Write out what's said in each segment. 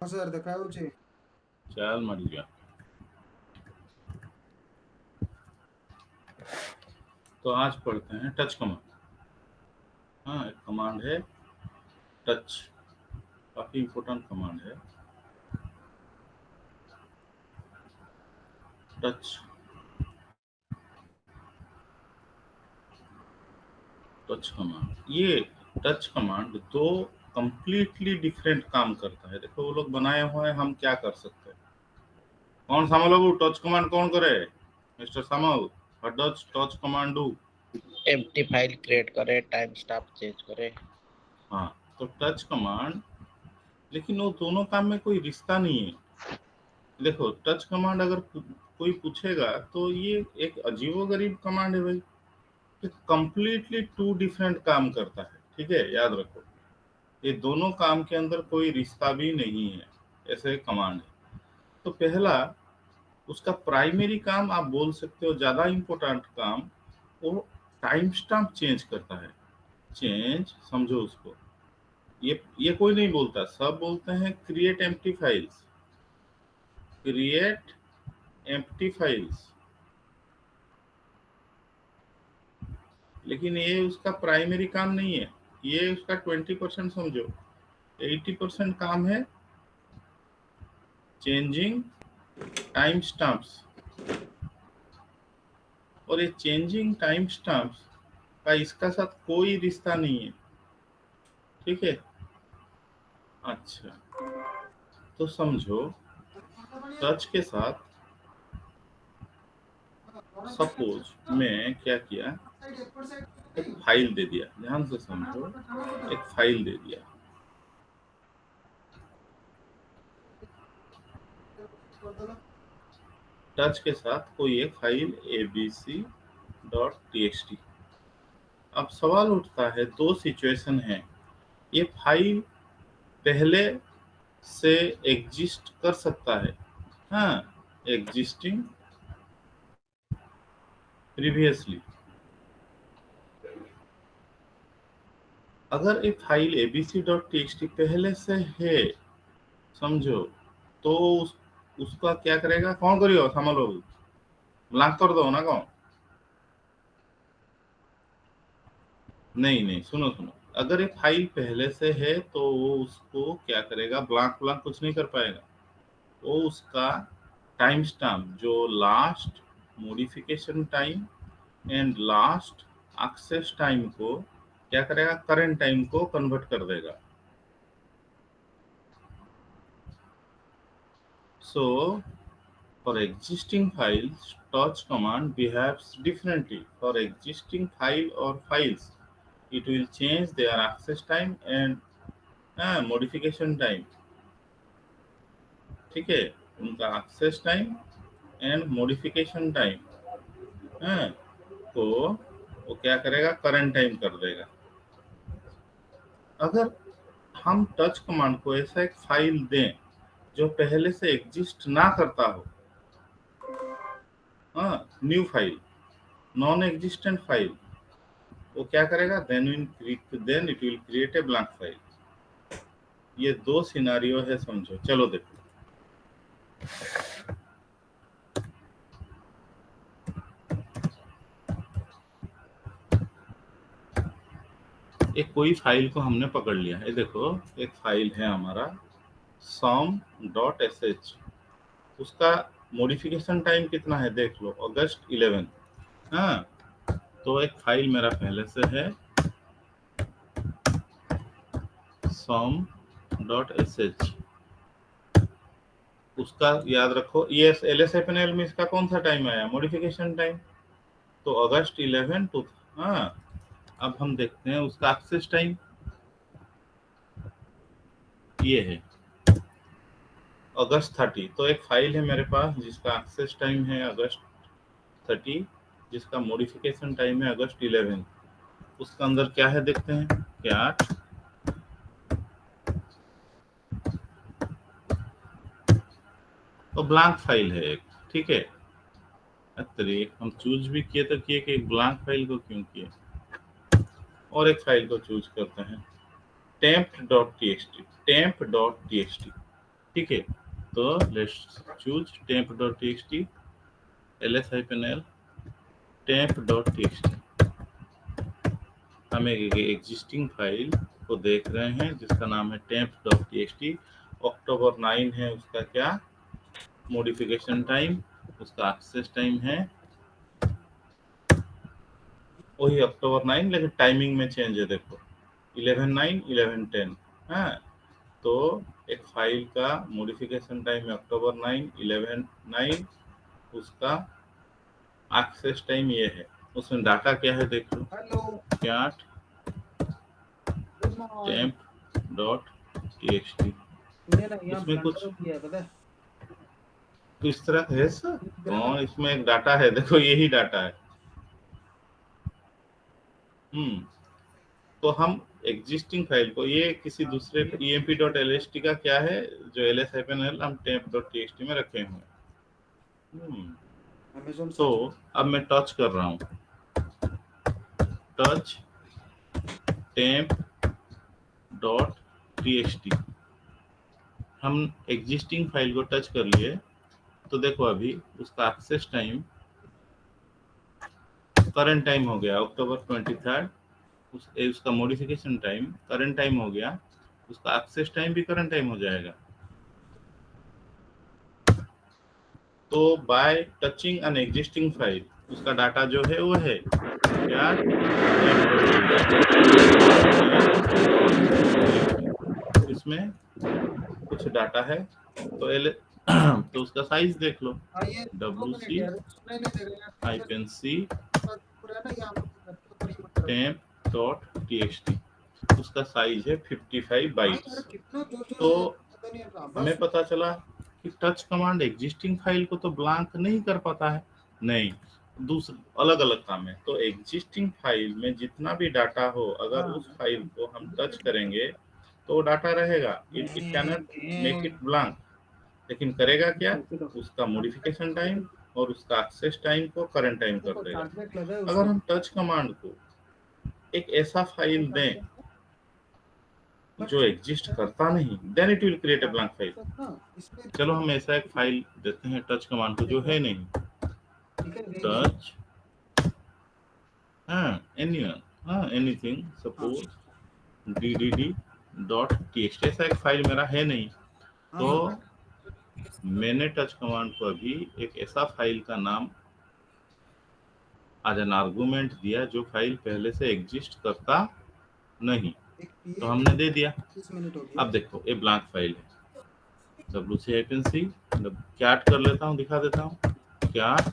हाँ सर ଦେଖାଯାଉଛି। चल मर गया। तो आज पढ़ते हैं टच कमांड। हाँ, एक कमांड है टच, काफी इंपॉर्टेंट कमांड है टच। टच कमांड, ये टच कमांड दो कंप्लीटली डिफरेंट काम करता है। देखो वो लोग बनाए हुए हैं, हम क्या कर सकते हैं। कौन सामल बाबू टच कमांड कौन करे? Mister Samal, what does touch command do? Empty file create करे, टाइम स्टैम्प चेंज करे। हाँ, तो टच कमांड, लेकिन वो दोनों काम में कोई रिश्ता नहीं है। देखो टच कमांड अगर कोई पूछेगा तो ये एक अजीबोगरीब कमांड है भाई। कंप्लीटली टू डिफरेंट काम करता है, ठीक है, याद रखो। ये दोनों काम के अंदर कोई रिश्ता भी नहीं है, ऐसे कमांड है। तो पहला, उसका प्राइमरी काम आप बोल सकते हो, ज्यादा इंपॉर्टेंट काम, वो टाइम स्टैम्प चेंज करता है। चेंज समझो उसको, ये कोई नहीं बोलता, सब बोलते हैं create empty files, create empty files. लेकिन ये उसका प्राइमरी काम नहीं है, ये उसका 20% समझो। 80% काम है चेंजिंग टाइम स्टैम्प्स। और ये चेंजिंग टाइम स्टैम्प्स का इसका साथ कोई रिश्ता नहीं है, ठीक है। अच्छा, तो समझो टच के साथ सपोज मैं क्या किया, एक फाइल दे दिया, ध्यान से समझो, एक फाइल दे दिया। टच के साथ कोई एक फाइल abc.txt। अब सवाल उठता है, दो सिचुएशन है। ये फाइल पहले से एग्जिस्ट कर सकता है, हाँ, एग्जिस्टिंग प्रीवियसली। अगर एक फाइल abc.txt पहले से है, समझो, तो उसका क्या करेगा, कौन करियो समझ लो, ब्लैंक कर दो ना कौन। नहीं नहीं, सुनो सुनो, अगर ये फाइल पहले से है तो वो उसको क्या करेगा, ब्लैंक ब्लैंक कुछ नहीं कर पाएगा। वो उसका टाइम स्टैम्प, जो last modification time and last access time को क्या करेगा, करंट टाइम को कन्वर्ट कर देगा। सो for existing files, touch command behaves differently. For existing file or files, it will change their access time and modification time, ठीक है, उनका access time and modification time है, तो वो क्या करेगा, करंट टाइम कर देगा। अगर हम टच कमांड को ऐसा एक फाइल दें जो पहले से एग्जिस्ट ना करता हो, हाँ, new file, non existent file, वो क्या करेगा, then it will create a blank file. ये दो सिनारियो है, समझो। चलो देखो, एक कोई फाइल को हमने पकड़ लिया है, देखो एक फाइल है हमारा sum.sh। उसका मॉडिफिकेशन टाइम कितना है देख लो, अगस्त 11। हाँ, तो एक फाइल मेरा पहले से है sum.sh। उसका याद रखो, ये LSFNL में इसका कौन सा टाइम आया, मॉडिफिकेशन टाइम, तो अगस्त 11 टू। हाँ, अब हम देखते हैं उसका एक्सेस टाइम, ये है अगस्त 30। तो एक फाइल है मेरे पास जिसका एक्सेस टाइम है अगस्त 30, जिसका मॉडिफिकेशन टाइम है अगस्त 11। उसका अंदर क्या है देखते हैं, क्या, तो ब्लैंक फाइल है एक, ठीक है। अरे हम चूज भी किए तो किए कि एक ब्लैंक फाइल को क्यों किए, और एक फाइल को चूज करते हैं, temp.txt। temp.txt ठीक है, तो let's choose temp.txt ls-l temp.txt। हम एक एग्जिस्टिंग फाइल को देख रहे हैं जिसका नाम है temp.txt। अक्टूबर 9 है उसका क्या मॉडिफिकेशन टाइम, उसका एक्सेस टाइम है वही अक्टूबर 9, लेकिन टाइमिंग में चेंज है। देखो 11/9 11/10। हाँ, तो एक फाइल का मॉडिफिकेशन टाइम है अक्टूबर 9 11/9, उसका एक्सेस टाइम ये है। उसमें डाटा क्या है देख लो, हेलो, क्या गुड मॉर्निंग। temp.txt। सुनिए ना, यहाँ उसमें ब्लंडर कुछ हो गया है, पता है? इस तरह है सर। दिख रहा है कौन ना? इसमें एक डाटा है, देखो यही डाटा है। तो हम एग्जिस्टिंग फाइल को ये किसी दूसरे emp.lst का क्या है जो ls-l हम temp.txt में रखे हुए हैं। अमेज़न तो सर्च। अब मैं टच कर रहा हूँ, टच temp.txt। हम एग्जिस्टिंग फाइल को टच कर लिए, तो देखो अभी उसका एक्सेस टाइम करंट टाइम हो गया अक्टूबर 23। उसका मॉडिफिकेशन टाइम करंट टाइम हो गया, उसका एक्सेस टाइम भी करंट टाइम हो जाएगा। तो bye touching an existing file उसका डाटा जो है वो है क्या, इसमें कुछ डाटा है तो तो उसका साइज देख लो, हाँ, ये 2 मिनट wc यार, सुनाई नहीं दे रहा है यार। -c पूरा ना यहाँ पे ऊपर ही मत रहो। temp.txt। उसका साइज है 55 हाँ यार, बाइट्स। कितना जोर-जोर तो से पता नहीं आवाज़ हमें सुन। पता चला कि टच कमांड एग्जिस्टिंग फाइल को तो ब्लैंक नहीं कर पाता है, नहीं, दूसरे अलग अलग काम है। तो एग्जिस्टिंग फाइल में जितना भी डाटा हो, अगर हाँ, उस फाइल को हम टच करेंगे तो वो डाटा रहेगा, it cannot make it blank. लेकिन करेगा क्या, उसका मॉडिफिकेशन टाइम और उसका एक्सेस टाइम को करंट टाइम कर देखो देगा। ट्रांसलेट लगा है अगर उसमें। हम टच कमांड को एक ऐसा फाइल दें जो एग्जिस्ट करता नहीं, then it will create a blank file. इस पे चलो हम ऐसा एक फाइल देते हैं टच कमांड को जो है नहीं, ठीक है, ये टच एनीवन एनीथिंग हाँ, सपोज ddd.txt। ऐसा एक फाइल मेरा है नहीं, हाँ, तो हाँ, मैंने टच कमांड को अभी एक ऐसा फाइल का नाम एज एन आर्गुमेंट दिया जो फाइल पहले से एग्जिस्ट करता नहीं, एक तो ये हमने दे दिया। 30 मिनट हो गया। अब देखो ये ब्लैंक फाइल है, wc-c कैट कर लेता हूँ, दिखा देता हूँ, कैट आज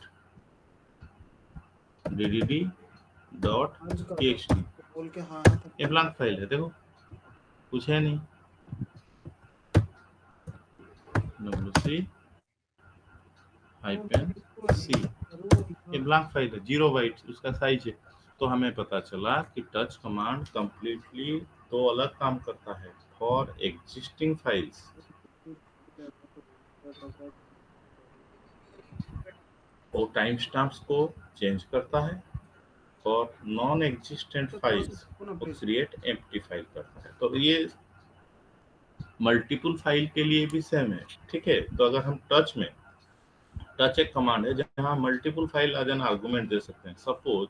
कर दो ddd.txt। बोल के, हाँ हाँ ये ब्लैंक फाइल है, देखो कुछ है नहीं, wc-c ये ब्लैंक फाइल है, 0 बाइट उसका साइज है। तो हमें पता चला कि टच कमांड कंप्लीटली दो अलग काम करता है। फॉर एग्जिस्टिंग फाइल्स वो टाइम स्टैम्प्स को चेंज करता है, और नॉन एग्जिस्टेंट फाइल्स को क्रिएट एम्प्टी फाइल करता है। तो ये मल्टीपल फाइल के लिए भी सेम है, ठीक है। तो अगर हम टच एक कमांड है जहाँ multiple file as an argument दे सकते हैं। सपोज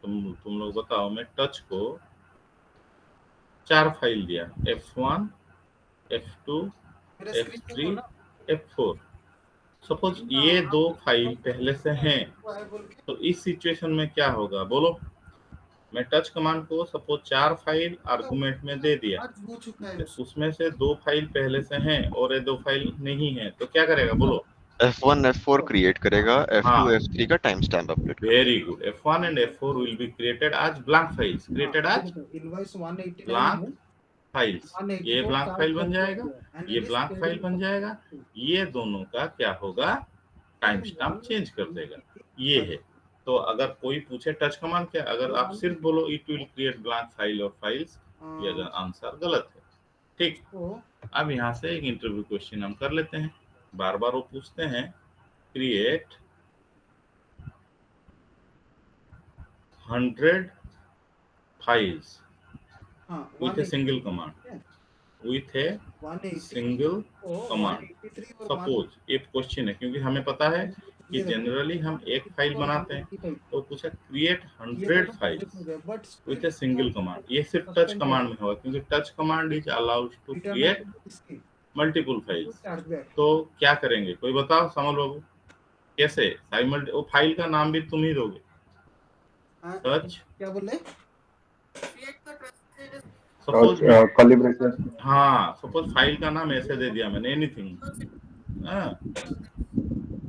तुम लोग बताओ, मैं टच को 4 फाइल दिया, F1 F2 मेरा स्क्रीन F3 देखो ना। F4। सपोज लेकिन ये आप दो तो फाइल पहले से हैं, वो है बोल के तो इस सिचुएशन में क्या होगा बोलो। मैं टच कमांड को सपोज 4 फाइल तो आर्गुमेंट में दे दिया, आज हो चुका है उसको। उसमें से 2 फाइल पहले से हैं और ये 2 फाइल नहीं है, तो क्या करेगा बोलो। F1 F4 क्रिएट करेगा, F2 हाँ, F3 का टाइम स्टैम्प अपडेट कर वेरी देगा। Good. F1 and F4 will be created as blank files, हाँ, created ये as देखो इनवॉइस 189 blank है, फाइल्स। ये 184 ब्लैंक चार्ज फाइल बन कर दिया जाएगा, गया एंड ये it is blank file pending बन जाएगा। ये दोनों का क्या होगा, टाइम स्टैम्प चेंज कर देगा। ये है। तो अगर कोई पूछे टच कमांड क्या, अगर आप सिर्फ बोलो it will create blank file और फाइल्स, ये आंसर गलत है। ठीक, अब यहाँ से एक इंटरव्यू क्वेश्चन हम कर लेते हैं। बार बार वो पूछते हैं, क्रिएट 100 फाइल्स हाँ with a 180 single command। with a 180 single O command. 183 और सपोज ये क्वेश्चन है, क्योंकि हमें पता है कि ये देखो, जनरली हम एक फाइल बनाते हैं, 185 तो पूछा create 100 files but with a single command. ये सिर्फ टच कमांड में होगा, क्योंकि touch command is allowed to create multiple files. तो क्या करेंगे, कोई बताओ समल बाबू, कैसे साइमल्ट, वो फाइल का नाम भी तुम ही दोगे। टच क्या बोले, सपोज कर्ली ब्रेसेस हाँ, सपोज फाइल का नाम ऐसे दे दिया मैंने, एनीथिंग,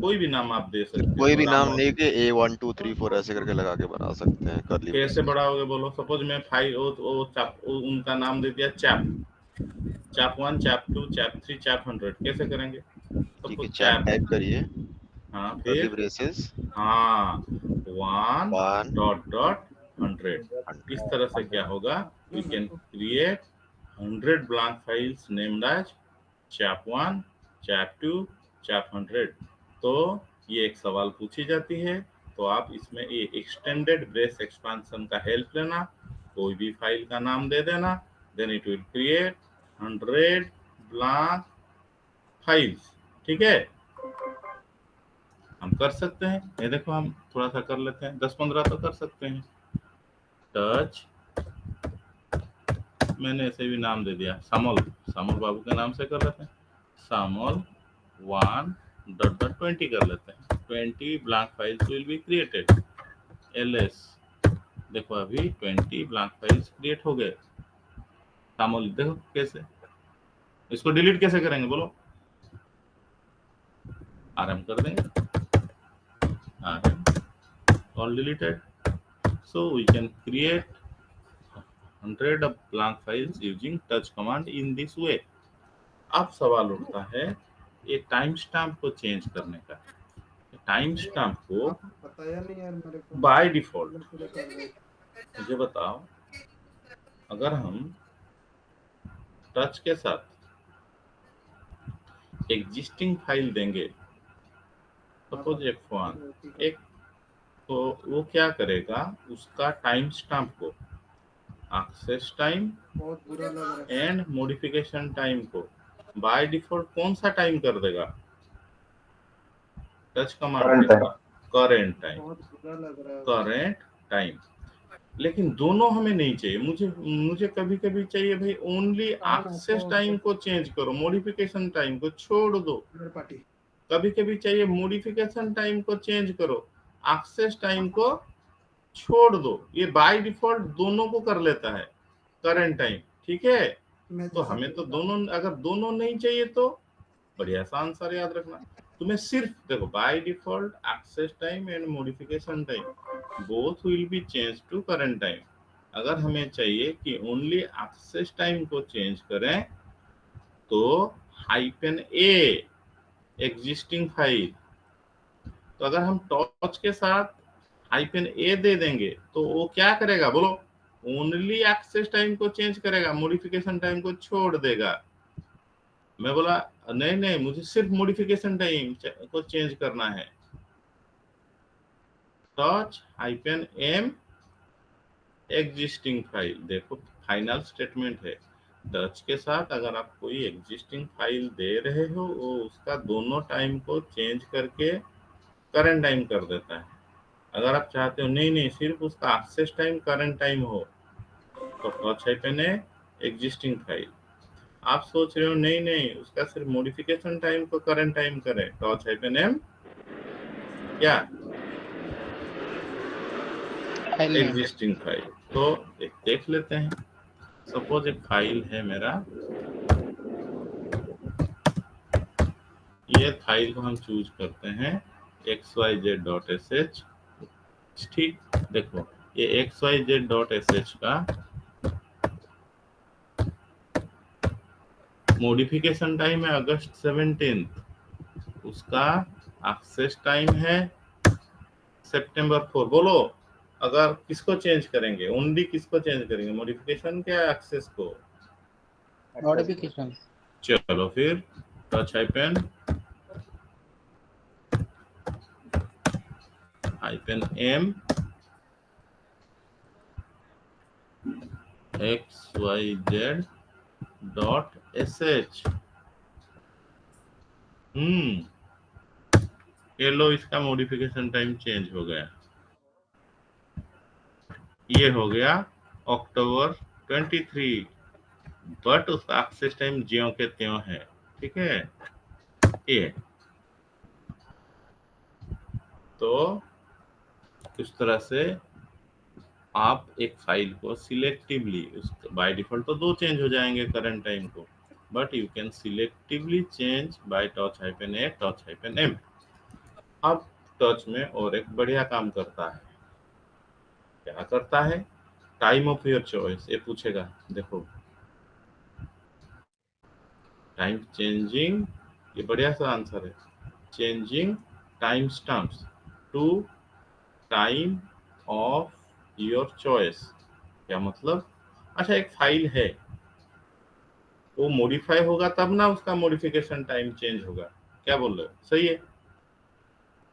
कोई भी नाम आप दे सकते कोई हो। भी नाम रामो, नहीं कि A1 2 3 4 ऐसे करके लगा के बना सकते हैं कर्ली कैसे ब्रेसेस। बढ़ाओगे बोलो। सपोज मैं फाइल उनका नाम दे दिया चैप 1, चैप 2, चैप 3, चैप 100, कैसे करेंगे। ठीक है, सपोज चैप टाइप करिए, हाँ, कर्ली फिर ब्रेसेस हाँ 1 1 डॉट डॉट 100। इस 100। तरह से क्या होगा, we can create 100 blank files named as chap 1, chap 2, chap 100। तो ये एक सवाल पूछी जाती है, तो आप इसमें ये एक्सटेंडेड ब्रेस एक्सपेंशन का हेल्प लेना, कोई भी फाइल का नाम दे देना, then it will create 100 blank files. ठीक है, हम कर सकते हैं। ये देखो, हम थोड़ा सा कर लेते हैं, 10-15 तो कर सकते हैं। टच, मैंने ऐसे भी नाम दे दिया सामल बाबू के नाम से कर लेते हैं, सामल 1 डॉट डॉट 20 कर लेते हैं। 20 blank files will be created. ls, देखो अभी 20 ब्लैंक फाइल्स क्रिएट हो गए। सामल देखो कैसे, इसको डिलीट कैसे करेंगे बोलो, rm कर देंगे, rm all deleted, so we can create 100 of blank files using touch command in this way. अब सवाल उठता है ये टाइम स्टैम्प को चेंज करने का। टाइम स्टैम्प को बताया नहीं यार मेरे को। बाय डिफॉल्ट मुझे बताओ, अगर हम टच के साथ एग्जिस्टिंग फाइल देंगे, सपोज F1 एक, तो वो क्या करेगा, उसका टाइम स्टैम्प को, एक्सेस टाइम बहुत बुरा लग रहा है। एंड मॉडिफिकेशन टाइम को बाय डिफॉल्ट कौन सा टाइम कर देगा, टच कमांड के साथ करेंट टाइम, बहुत बुरा लग रहा है। Current time. लेकिन दोनों हमें नहीं चाहिए, मुझे कभी कभी चाहिए भाई ओनली एक्सेस टाइम को चेंज करो, मॉडिफिकेशन टाइम को छोड़ दो। पार्टी कभी कभी चाहिए मॉडिफिकेशन टाइम को चेंज करो, एक्सेस टाइम को छोड़ दो। ये बाय डिफॉल्ट दोनों को कर लेता है, करंट टाइम। ठीक है, तो हमें तो दोनों, अगर दोनों नहीं चाहिए तो बढ़िया सा आंसर याद रखना, तुम्हें सिर्फ देखो by default access time and modification time both will be change to current time. अगर हमें चाहिए कि ओनली एक्सेस टाइम को चेंज करें, तो -a एग्जिस्टिंग फाइल, तो अगर हम टच के साथ -a दे देंगे तो वो क्या करेगा बोलो, ओनली एक्सेस टाइम को चेंज करेगा, मॉडिफिकेशन टाइम को छोड़ देगा। मैं बोला नहीं, मुझे सिर्फ मॉडिफिकेशन टाइम को चेंज करना है। टच -m एग्जिस्टिंग फाइल, देखो फाइनल स्टेटमेंट है। टच के साथ अगर आप कोई एग्जिस्टिंग फाइल दे रहे हो, वो उसका दोनों टाइम को चेंज करके करंट टाइम कर देता है। अगर आप चाहते हो नहीं सिर्फ उसका एक्सेस टाइम करंट टाइम हो, तो टच -a एग्जिस्टिंग फाइल। आप सोच रहे हो नहीं उसका सिर्फ मॉडिफिकेशन टाइम को करंट टाइम करें, टच -m क्या एग्जिस्टिंग फाइल। तो देख लेते हैं, सपोज एक फाइल है मेरा, ये फाइल को हम चूज करते हैं xyz.sh। ठीक, देखो ये xyz.sh का मॉडिफिकेशन टाइम है अगस्त 17, उसका एक्सेस टाइम है सितंबर 4। बोलो अगर किसको चेंज करेंगे, ओनली किसको चेंज करेंगे, मॉडिफिकेशन क्या एक्सेस को, मॉडिफिकेशन। चलो फिर टच -m xyz.sh SH। ये लो, इसका मॉडिफिकेशन टाइम चेंज हो गया। ये हो गया अक्टूबर 23, बट उसका एक्सेस टाइम ज्यों के त्यों है। ठीक है, ये तो इस तरह से आप एक फाइल को सिलेक्टिवली, बाय डिफॉल्ट तो दो चेंज हो जाएंगे करंट टाइम को, but you can selectively change bye touch-a touch-m। अब टच में और एक बढ़िया काम करता है। क्या करता है? टाइम ऑफ योर चॉइस ये पूछेगा। देखो, टाइम चेंजिंग, ये बढ़िया सा आंसर है। Changing time stamps to time of your choice. क्या मतलब? अच्छा, एक फाइल है, वो मॉडिफाई होगा तब ना उसका मॉडिफिकेशन टाइम चेंज होगा। क्या बोल रहे हो? सही है।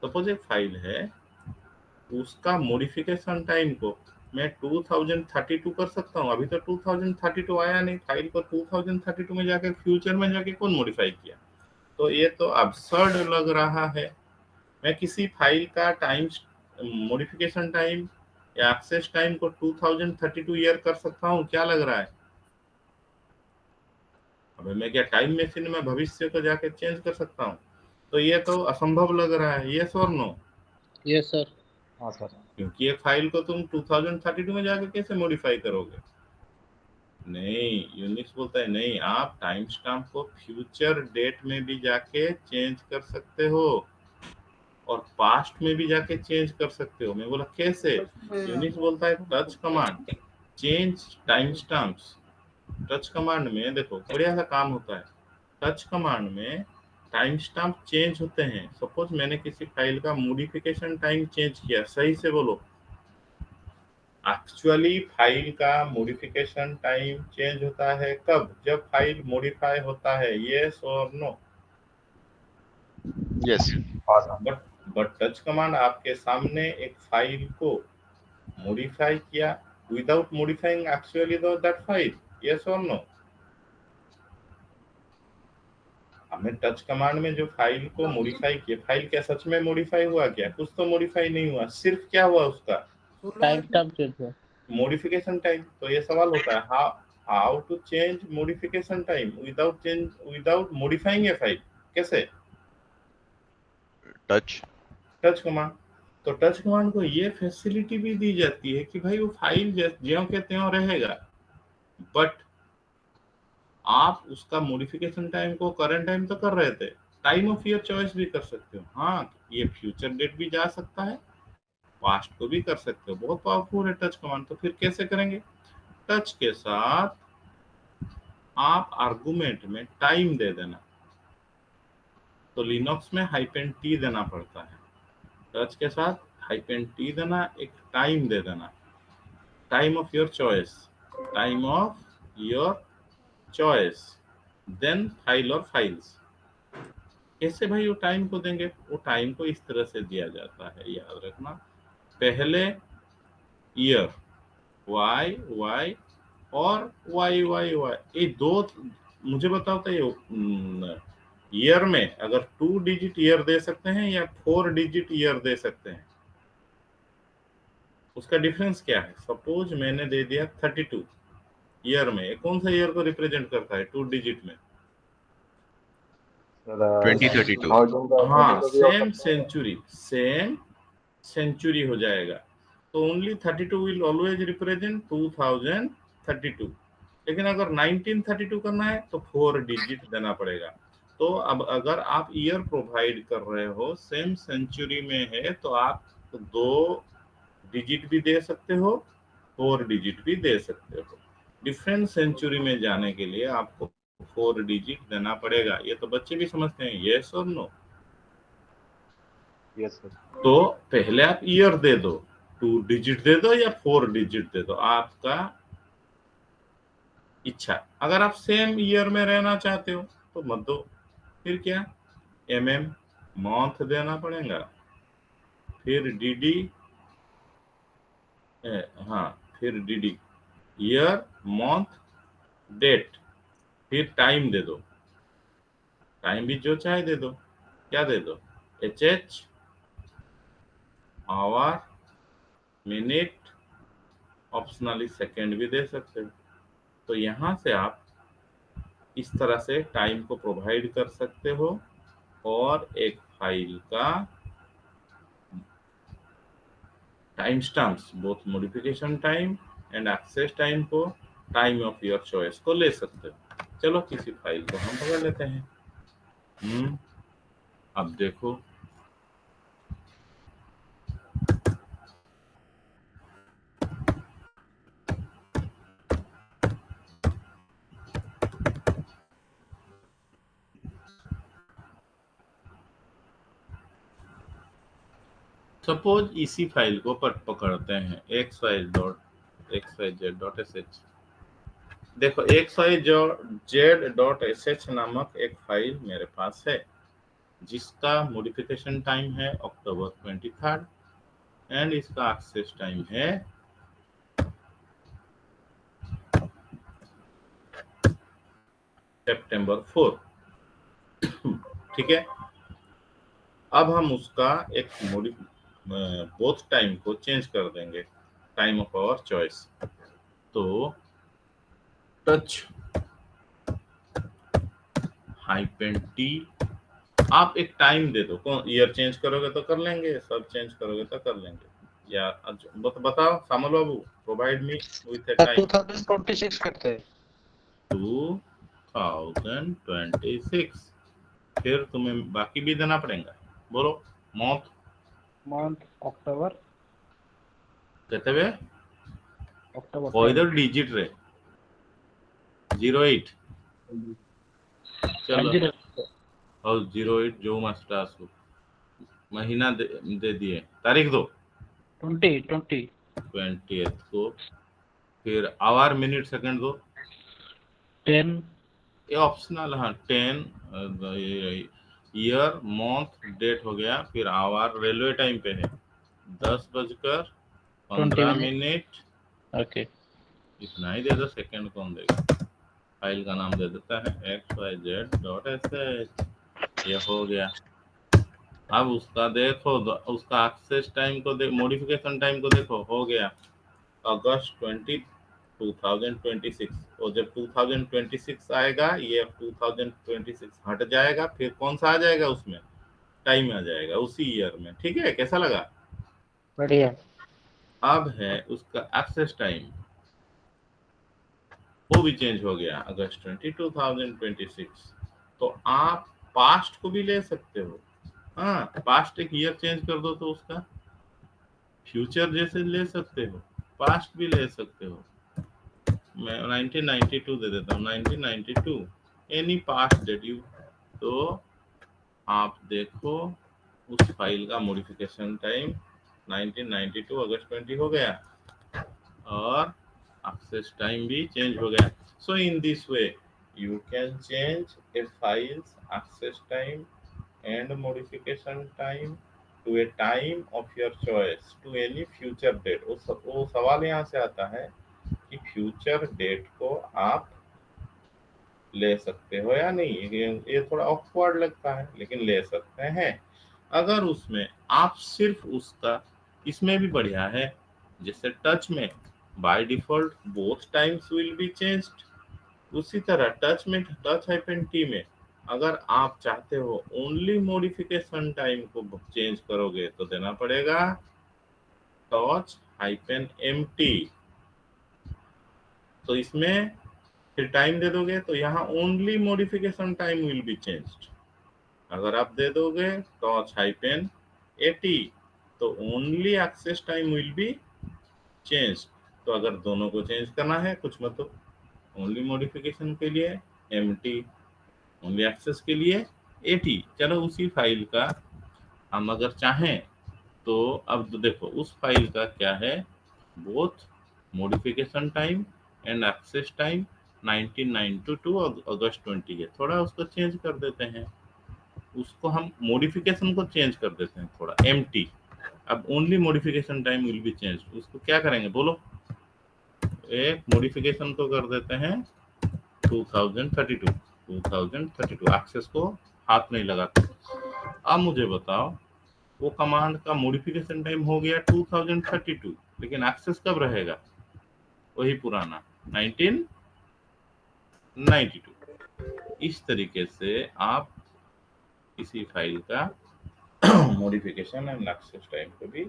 सपोज एक फाइल है, उसका मॉडिफिकेशन टाइम को मैं 2032 कर सकता हूँ। अभी तो 2032 आया नहीं, फाइल को 2032 में जाके फ्यूचर में जाके कौन मॉडिफाई किया? तो ये तो अब्सर्ड लग रहा है। मैं किसी फाइल का टाइम मॉडिफिकेशन टाइम या एक्सेस टाइम को 2032 ईयर कर सकता हूँ? क्या लग रहा है? अबे मैं क्या टाइम मशीन में भविष्य को जाके चेंज कर सकता हूँ? तो ये तो असंभव लग रहा है। यस और नो? Yes sir. हाँ सर। क्योंकि एक फाइल को तुम 2032 में जाके कैसे मॉडिफाई करोगे? नहीं, यूनिक्स बोलता है नहीं, आप टाइम स्टैम्प को फ्यूचर डेट में भी जाके चेंज कर सकते हो और पास्ट में भी जाके चेंज कर सकते हो। मैं बोला कैसे? यूनिक्स बोलता है touch command change time stamps. Touch command में देखो बढ़िया सा काम होता है। टच कमांड में टाइम स्टैम्प चेंज होते हैं। सपोज मैंने किसी फाइल का मॉडिफिकेशन टाइम चेंज किया, सही से बोलो। एक्चुअली फाइल का मॉडिफिकेशन टाइम चेंज होता है कब? जब फाइल मॉडिफाई होता है। यस और no? Yes. But touch command आपके सामने एक फाइल को मॉडिफाई किया without modifying actually that file. Yes और नो? हमने टच कमांड में जो फाइल को मॉडिफाई किया, फाइल क्या सच में मॉडिफाई हुआ? क्या कुछ तो मॉडिफाई नहीं हुआ, सिर्फ क्या हुआ उसका टाइम स्टैम्प चेंज हुआ। Modification time. तो ये सवाल होता है how to change modification time without modifying a file. कैसे? Touch command. तो टच कमांड को ये फैसिलिटी भी दी जाती है कि भाई वो फाइल ज्यों के त्यों रहेगा, बट आप उसका मॉडिफिकेशन टाइम को करंट टाइम तो कर रहे थे, टाइम ऑफ योर चॉइस भी कर सकते हो। हाँ, ये फ्यूचर डेट भी जा सकता है, पास्ट को भी कर सकते हो। बहुत पावरफुल है टच कमांड। तो फिर कैसे करेंगे? टच के साथ आप आर्गुमेंट में टाइम दे देना। तो लिनक्स में -t देना पड़ता है। टच के साथ -t देना, एक टाइम दे देना, time of your choice, time of your choice, then file और फाइल्स। कैसे भाई वो टाइम को देंगे? वो टाइम को इस तरह से दिया जाता है, याद रखना। पहले ईयर वाई वाई और वाई वाई वाई, ये दो। मुझे बताओ तो ये ईयर में अगर 2 डिजिट ईयर दे सकते हैं या 4 डिजिट ईयर दे सकते हैं, उसका डिफरेंस क्या है? सपोज मैंने दे दिया 32 ईयर में, कौन सा ईयर को रिप्रेजेंट करता है 2 डिजिट में? 2032। हाँ, सेम सेंचुरी हो जाएगा। तो ओनली 32 विल ऑलवेज रिप्रेजेंट 2032। लेकिन अगर 1932 करना है तो 4 डिजिट देना पड़ेगा। तो अब अगर आप ईयर प्रोवाइड कर रहे हो, सेम सेंचुरी में है, तो आप 2 डिजिट भी दे सकते हो, 4 डिजिट भी दे सकते हो। डिफरेंट सेंचुरी में जाने के लिए आपको 4 डिजिट देना पड़ेगा। ये तो बच्चे भी समझते हैं। यस और नो? Yes sir. तो पहले आप ईयर दे दो, 2 डिजिट दे दो या 4 डिजिट दे दो, आपका इच्छा। अगर आप सेम ईयर में रहना चाहते हो तो मत दो। फिर क्या? मंथ देना पड़ेगा, फिर dd, हाँ, फिर dd ईयर मंथ डेट, फिर टाइम दे दो, टाइम भी जो चाहे दे दो। क्या दे दो? H, hour, minute, optionally second भी दे सकते हो। तो यहाँ से आप इस तरह से टाइम को प्रोवाइड कर सकते हो और एक फाइल का time stamps, both modification time and access time को टाइम ऑफ योर चॉइस को ले सकते हो। चलो किसी फाइल को हम पकड़ लेते हैं। अब देखो, सपोज इसी फाइल को पकड़ते हैं xyz.sh। देखो xyz.sh नामक एक फाइल मेरे पास है जिसका मॉडिफिकेशन टाइम है अक्टूबर 23 एंड इसका एक्सेस टाइम है सितंबर 4। ठीक है, अब हम उसका एक बोथ टाइम को चेंज कर देंगे, टाइम ऑफ आवर चॉइस। तो टच -t, आप एक टाइम दे दो। कौन ईयर चेंज करोगे तो कर लेंगे, सब चेंज करोगे तो कर लेंगे। या बताओ सामल बाबू, provide me with a time. 2026 करते हैं। 2026। फिर तुम्हें बाकी भी देना पड़ेगा। बोलो, मंथ अक्टूबर कहते हुए अक्टूबर कोइदर डिजिट रे 08 चलो, और 08 जो मास्टर आसो महीना दे दिए, तारीख दो 20th को। फिर आवर, मिनट, सेकंड दो 10 ये ऑप्शनल। हाँ 10, ईयर, मंथ, डेट हो गया। फिर आवर रेलवे टाइम पे है 10:15। ओके, इतना ही दे दो, सेकंड कौन देगा। फाइल का नाम दे देता है xyz.sh। ये हो गया। अब उसका देखो, उसका एक्सेस टाइम को मॉडिफिकेशन टाइम को देखो, हो गया अगस्त 2026। और जब 2026 आएगा, ये 2026 हट जाएगा, फिर कौन सा आ जाएगा उसमें, टाइम आ जाएगा उसी ईयर में। ठीक है, कैसा लगा? बढ़िया। अब है उसका एक्सेस टाइम, वो भी चेंज हो गया अगस्त 2026। तो आप पास्ट को भी ले सकते हो। हाँ, पास्ट एक ईयर चेंज कर दो तो उसका फ्यूचर जैसे ले सकते हो, पास्ट भी ले सकते हो। मैं 1992 दे देता हूँ, 1992 एनी पास्ट डेट यू। तो आप देखो उस फाइल का मॉडिफिकेशन टाइम 1992 अगस्त 20 हो गया और एक्सेस टाइम भी चेंज हो गया। So in this way you can change a file's access time and modification time to a time of your choice to any future date। वो सवाल यहाँ से आता है कि फ्यूचर डेट को आप ले सकते हो या नहीं। ये थोड़ा ऑकवर्ड लगता है, लेकिन ले सकते हैं। अगर उसमें आप सिर्फ उसका, इसमें भी बढ़िया है, जैसे टच में by default both times will be changed, उसी तरह टच-t में अगर आप चाहते हो ओनली मॉडिफिकेशन टाइम को चेंज करोगे तो देना पड़ेगा -mt। तो इसमें फिर टाइम दे दोगे तो यहाँ only modification time will be changed. अगर आप दे दोगे -at तो only access time will be change. तो अगर दोनों को चेंज करना है, कुछ मतलब ओनली मॉडिफिकेशन के लिए mt, ओनली एक्सेस के लिए at। चलो उसी फाइल का हम अगर चाहें तो अब तो देखो उस फाइल का क्या है, both modification time and access time 1992 अगस्त 20 है। थोड़ा उसको चेंज कर देते हैं, उसको हम मॉडिफिकेशन को चेंज कर देते हैं थोड़ा mt। अब only modification time will be change, उसको क्या करेंगे बोलो। एक मॉडिफिकेशन को कर देते हैं 2032 एक्सेस को हाथ नहीं लगाते। अब मुझे बताओ वो कमांड का मॉडिफिकेशन टाइम हो गया 2032, लेकिन एक्सेस कब रहेगा? वही पुराना 1992। इस तरीके से आप किसी फाइल का मॉडिफिकेशन एंड एक्सेस टाइम को भी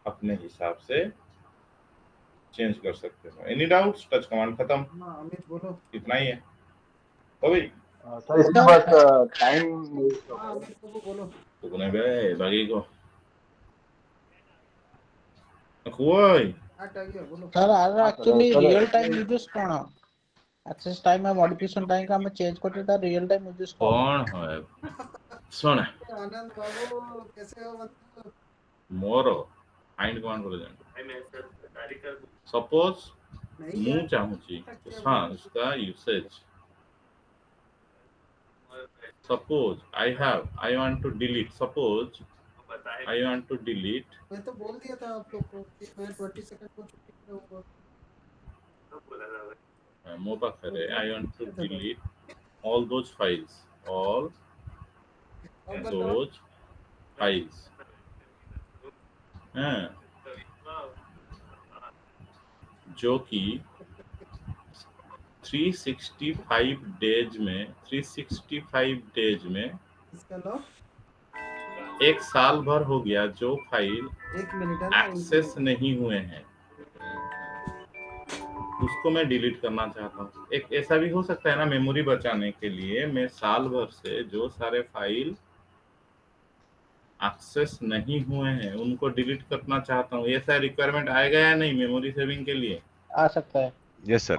अपने हिसाब से चेंज कर सकते हो। Any doubts? टच कमांड खत्म, हाँ अमित बोलो। इतना ही है। तो भाई सर इसके बाद टाइम हाँ अमित बोलो। तो नहीं बे बाकी को कोई आगे बोलो। Sir are actually sir, real time uses कोन एक्सेस टाइम और मॉडिफिकेशन टाइम का हम चेंज करते था रियल टाइम यूजेस कौन है? सुन आनंद बाबू कैसे हो मतलब? मोरो फाइंड कमांड बोले जाए। सपोज नहीं ମୁଁ यार, ଚାହୁଁଛି हाँ इसका usage. Suppose I want to delete, suppose I want to delete, मैं तो बोल दिया था आप लोग को कि मैं 20 सेकंड को छुट्टी पे रहूंगा। ମୋ ପାଖରେ I want to delete all those files, all अब बताओ। those files। हाँ, जो कि 365 डेज में इसका लो एक साल भर हो गया जो फाइल 1 मिनट है ना, एक्सेस नहीं हुए हैं उसको मैं डिलीट करना चाहता हूँ। एक ऐसा भी हो सकता है ना, मेमोरी बचाने के लिए मैं साल भर से जो सारे फाइल एक्सेस नहीं हुए हैं उनको डिलीट करना चाहता हूँ। ऐसा रिक्वायरमेंट आएगा या नहीं मेमोरी सेविंग के लिए? आ सकता है। Yes sir.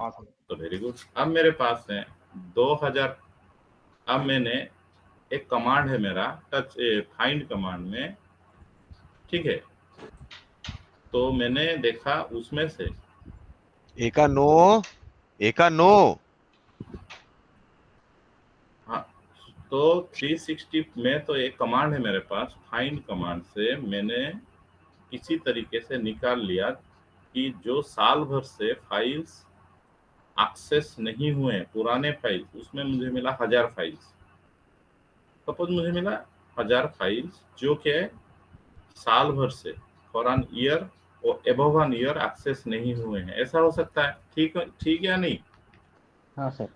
तो वेरी गुड। अब मेरे पास है 2000। अब मैंने एक कमांड है मेरा टच फाइंड कमांड में, ठीक है, तो मैंने देखा उसमें से एका नो हाँ, तो 360 में तो एक कमांड है मेरे पास, फाइंड कमांड से मैंने किसी तरीके से निकाल लिया कि जो साल भर से फाइल्स एक्सेस नहीं हुए पुराने फाइल्स, उसमें मुझे मिला 1000 फाइल्स। सपोज मुझे मिला 1000 फाइल्स जो कि साल भर से फॉर एन ईयर और एबव एन ईयर एक्सेस नहीं हुए हैं। ऐसा हो सकता है, ठीक या नहीं? हाँ सर।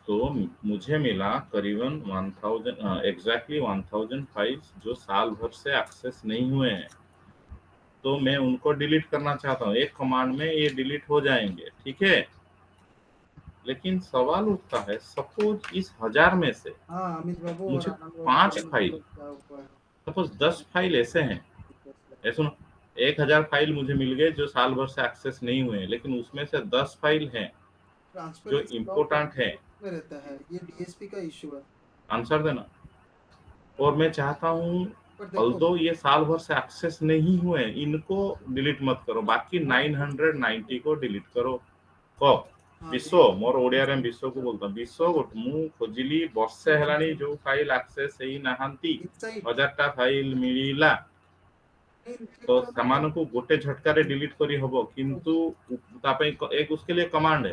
तो मुझे मिला करीबन 1000 एग्जैक्टली 1000 फाइल्स जो साल भर से एक्सेस नहीं हुए हैं, तो मैं उनको डिलीट करना चाहता हूँ। एक कमांड में ये डिलीट हो जाएंगे, ठीक है। लेकिन सवाल उठता है, सपोज इस 1000 में से हाँ अमित बाबू और मुझे आनंद बाबू 5 बोलो फाइल, क्या हुआ है। सपोज 10 फाइल ऐसे हैं, सुनो, 1000 फाइल मुझे मिल गए जो साल भर से एक्सेस नहीं हुए हैं, लेकिन उसमें से 10 फाइल हैं जो ट्रांसपेरेंसी इम्पोर्टेंट है। में रहता है, ये डीएसपी का इशू है। आंसर देना। और मैं चाहता हूँ पर देखो ऑल्दो ये साल भर से एक्सेस नहीं हुए, इनको डिलीट मत करो, बाकी 990 को डिलीट करो। कब? विश्व मोर ओडिया रे विश्व को बोलता विश्व मु खोजिली वर्षे हेलानी जो फाइल एक्सेस हेई नाहांती 1000टा फाइल मिलिला, तो सामानକୁ गोटे झटकारे डिलीट करी हबो, किंतु तापे एक उसके लिए कमांड है,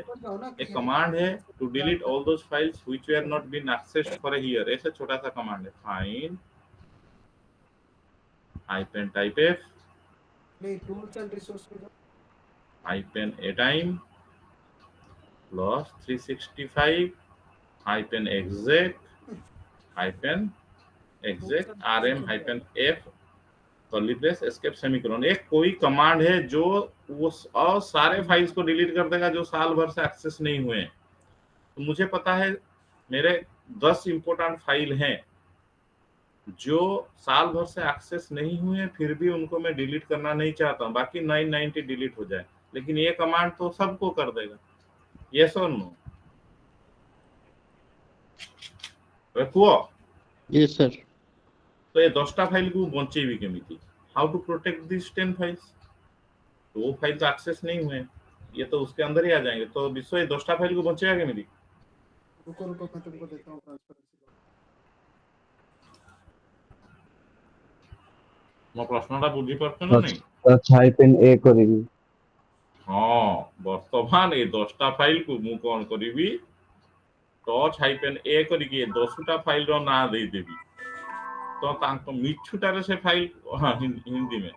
एक कमांड है to delete all those files which were not been accessed for a year. ऐसा छोटा सा कमांड है, फाइंड हाइफन टाइप एफ नहीं टूल्स एंड रिसोर्स में hyphen a time plus 365 hyphen exact rm hyphen f curly brace escape semicolon. एक कोई command है जो वो और सारे फाइल्स को डिलीट कर देगा जो साल भर से एक्सेस नहीं हुए हैं। तो मुझे पता है मेरे 10 इंपोर्टेंट फाइल हैं जो साल भर से एक्सेस नहीं हुए हैं, फिर भी उनको मैं डिलीट करना नहीं चाहता हूँ, बाकी 990 डिलीट हो जाए, लेकिन ये कमांड तो सबको कर देगा। यस और नो? रखुओ yes sir. तो ये 10टा फाइल को बंचेबी केमिति? How to protect this 10 files? तो वो फाइल तो एक्सेस नहीं हुए, ये तो उसके अंदर ही आ जाएंगे, तो विश्व ये 10टा फाइल को बचेगा केमिति? रुको मैं तुमको देता हूँ ट्रांसपेरेंसी। मो प्रश्नटा बुझी पारछ ना नहीं? अच्छा हाइफन ए करेगी। हाँ बर्तमान ये 10टा फाइल को मु कौन करी टच हाइपेन ए करिके 10टा फाइल रो ना दे देबी तो तांको मिछुटारे से फाइल हाँ हिंदी में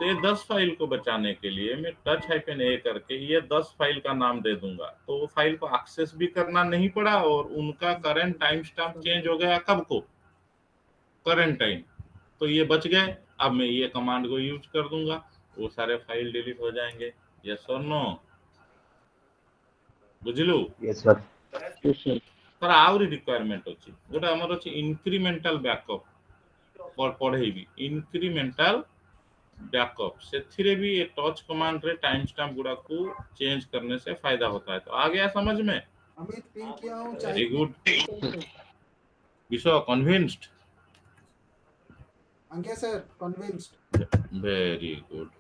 तो ये 10 फाइल को बचाने के लिए मैं टच हाइपेन ए करके ये 10 फाइल का नाम दे दूंगा तो वो फाइल को एक्सेस भी करना नहीं पड़ा और उनका करंट टाइम स्टैम्प चेंज हो गया कब को करंट टाइम तो ये बच गए अब मैं ये कमांड को यूज कर दूंगा वो सारे फाइल डिलीट हो जाएंगे यस और नो बुझलु Yes, sir. तर आउरी रिक्वायरमेंट अछि गोटा हमर अछि इंक्रीमेंटल बैकअप पर पढेबी इंक्रीमेंटल बैकअप से भी ये टच कमांड रे टाइम स्टैम्प गुड़ा को चेंज करने से फायदा होता है तो आ गया समझ में अमित पिन किया हूँ वेरी गुड विशो कन्विंस्ड अंके सर कन्विंस्ड वेरी गुड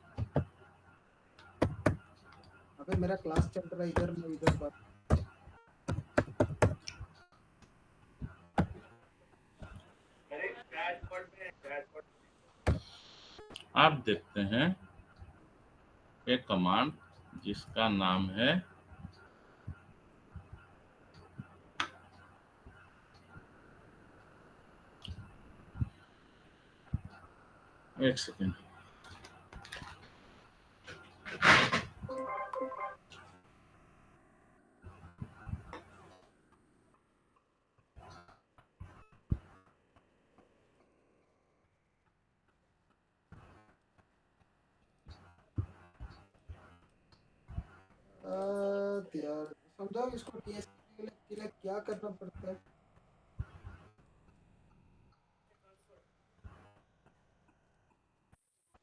अबे मेरा क्लास चल रहा है इधर मैं इधर बात आप देखते हैं एक कमांड जिसका नाम है एक सेकेंड यार समझाओ इसको टीएसपी के लिए क्या करना पड़ता है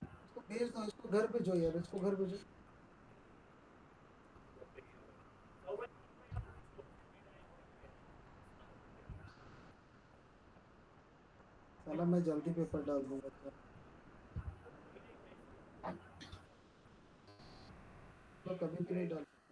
इसको भेज दो इसको घर भेजो यार इसको घर भेजो साला मैं जल्दी पेपर डाल दूंगा तो कभी भी नहीं डाल सकता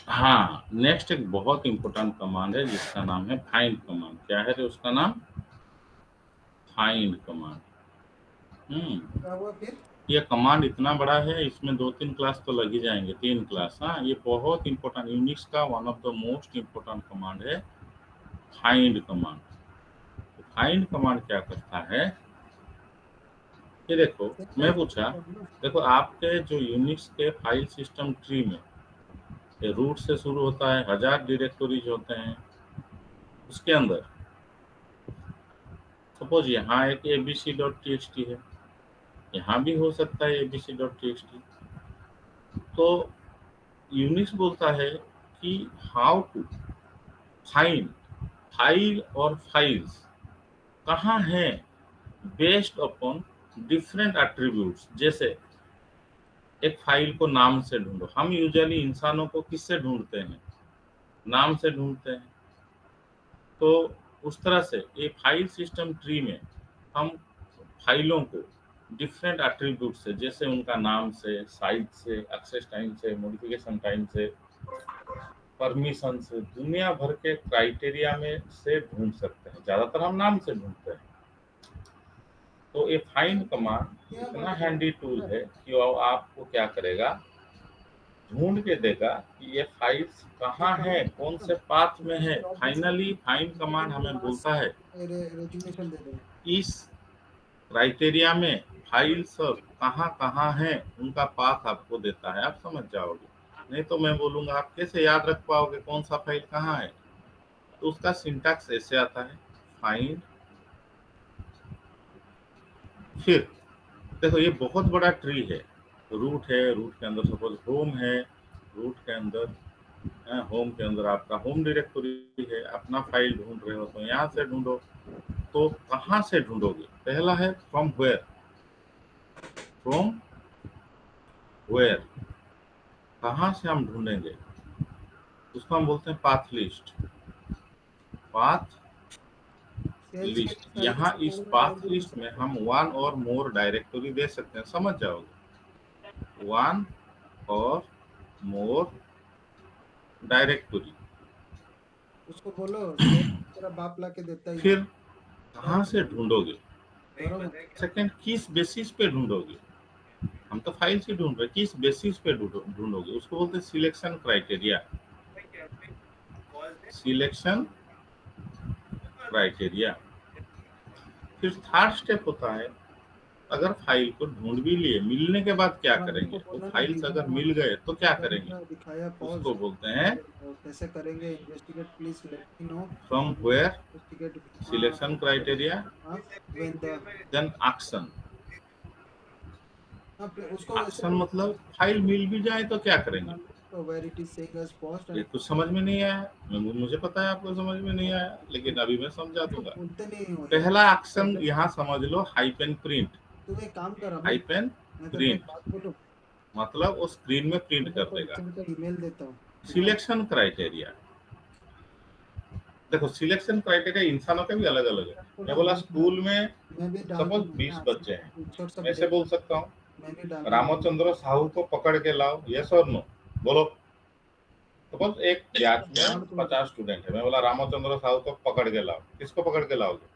हाँ नेक्स्ट एक बहुत इंपॉर्टेंट कमांड है जिसका नाम है फाइंड कमांड क्या है रे उसका नाम फाइंड कमांड क्या हुआ फिर ये कमांड इतना बड़ा है इसमें 2-3 क्लास तो लग ही जाएंगे 3 क्लास हाँ ये बहुत इंपॉर्टेंट यूनिक्स का one of the most important command है फाइंड कमांड फाइंड कमांड क्या करता है ये देखो मैं पूछा देखो आपके जो यूनिक्स के फाइल सिस्टम ट्री में ये रूट से शुरू होता है 1000 डायरेक्टरीज होते हैं उसके अंदर सपोज यहाँ एक abc.txt है यहाँ भी हो सकता है abc.txt तो यूनिक्स बोलता है कि हाउ टू फाइंड फाइल और फाइल्स कहाँ है बेस्ड अपॉन डिफरेंट एट्रीब्यूट्स जैसे एक फाइल को नाम से ढूंढो हम यूजुअली इंसानों को किससे ढूंढते हैं नाम से ढूंढते हैं तो उस तरह से ये फाइल सिस्टम ट्री में हम फाइलों को डिफरेंट एट्रीब्यूट से जैसे उनका नाम से साइज से एक्सेस टाइम से मॉडिफिकेशन टाइम से परमिशन से दुनिया भर के क्राइटेरिया में से ढूंढ सकते हैं ज्यादातर हम नाम से ढूंढते हैं तो ये फाइंड कमांड इतना हैंडी टूल है कि वो आपको क्या करेगा ढूंढ के देगा कि ये फाइल्स कहाँ है कौन से पाथ में है फाइनली फाइंड कमांड हमें बोलता है रेजिग्नेशन दे दो इस क्राइटेरिया में फाइल सब कहाँ हैं उनका पाथ आपको देता है आप समझ जाओगे नहीं तो मैं बोलूंगा आप कैसे याद रख पाओगे कौन सा फाइल कहाँ है तो उसका सिंटैक्स ऐसे आता है फाइंड फिर देखो ये बहुत बड़ा ट्री है रूट के अंदर सपोज होम है रूट के अंदर होम के अंदर आपका होम डायरेक्टरी है अपना फाइल ढूंढ रहे हो तो यहाँ से ढूंढो तो कहाँ से ढूंढोगे पहला है फ्रॉम वेयर फ्रॉम वेयर, कहाँ से हम ढूंढेंगे, उसको हम बोलते हैं पाथ लिस्ट। पाथ सेल्स का लिस्ट, फाइल यहाँ किसी इस फोल्डर में डाल पाथ के लिस्ट दूसरा में फाइल हम वन और मोर डायरेक्टरी दे सकते हैं, समझ जाओगे, वन और मोर डायरेक्टरी। उसको बोलो सेल्स तेरा बाप ला के देता ही नहीं। फिर कहाँ से ढूंढोगे, बरोबर सेकंड किस बेसिस पे ढूंढोगे, हम तो फाइल से ढूंढ रहे, किस बेसिस पे ढूंढोगे, उसको बोलते हैं सिलेक्शन क्राइटेरिया। Selection criteria. फिर थर्ड स्टेप होता है, अगर फाइल को ढूंढ भी लिए, मिलने के बाद क्या हाँ, करेंगे, उसको वो बोलना ना फाइल्स अगर डिलीट मिल गए तो क्या करेंगे, करेगा दिखाया पॉज उसको बोलते हैं कैसे करेंगे investigate please let me know from how where investigate selection criteria when the then action. उसको वैसे एक्शन मतलब फाइल मिल भी जाए तो क्या करेंगे, तो where it is saying us pause ये कुछ समझ में नहीं आया, मुझे पता है आपको समझ में नहीं आया, लेकिन अभी मैं समझा दूंगा। बोलते नहीं हो पहला एक्शन यहाँ समझ लो, हाइपेन प्रिंट। तू एक काम कर अभी हाइपेन मैं तो प्रिंट एक बात बोलूं मतलब वो स्क्रीन में प्रिंट मैं कर तो देगा। का ईमेल देता हूँ सिलेक्शन क्राइटेरिया, देखो सिलेक्शन क्राइटेरिया इंसानों के भी अलग अलग है। मैं बोला स्कूल में मैं भी डाल सपोज दूंगा 20 बच्चे हैं, स्क्रीनशॉट सब मैं ऐसे बोल सकता हूँ मैं भी डाल रामचंद्र साहू को पकड़ के लाओ, यस और नो बोलो। सपोज एक बैच में 50 स्टूडेंट है, मैं बोला रामचंद्र साहू को पकड़ के लाओ, किसको पकड़ के लाओगे,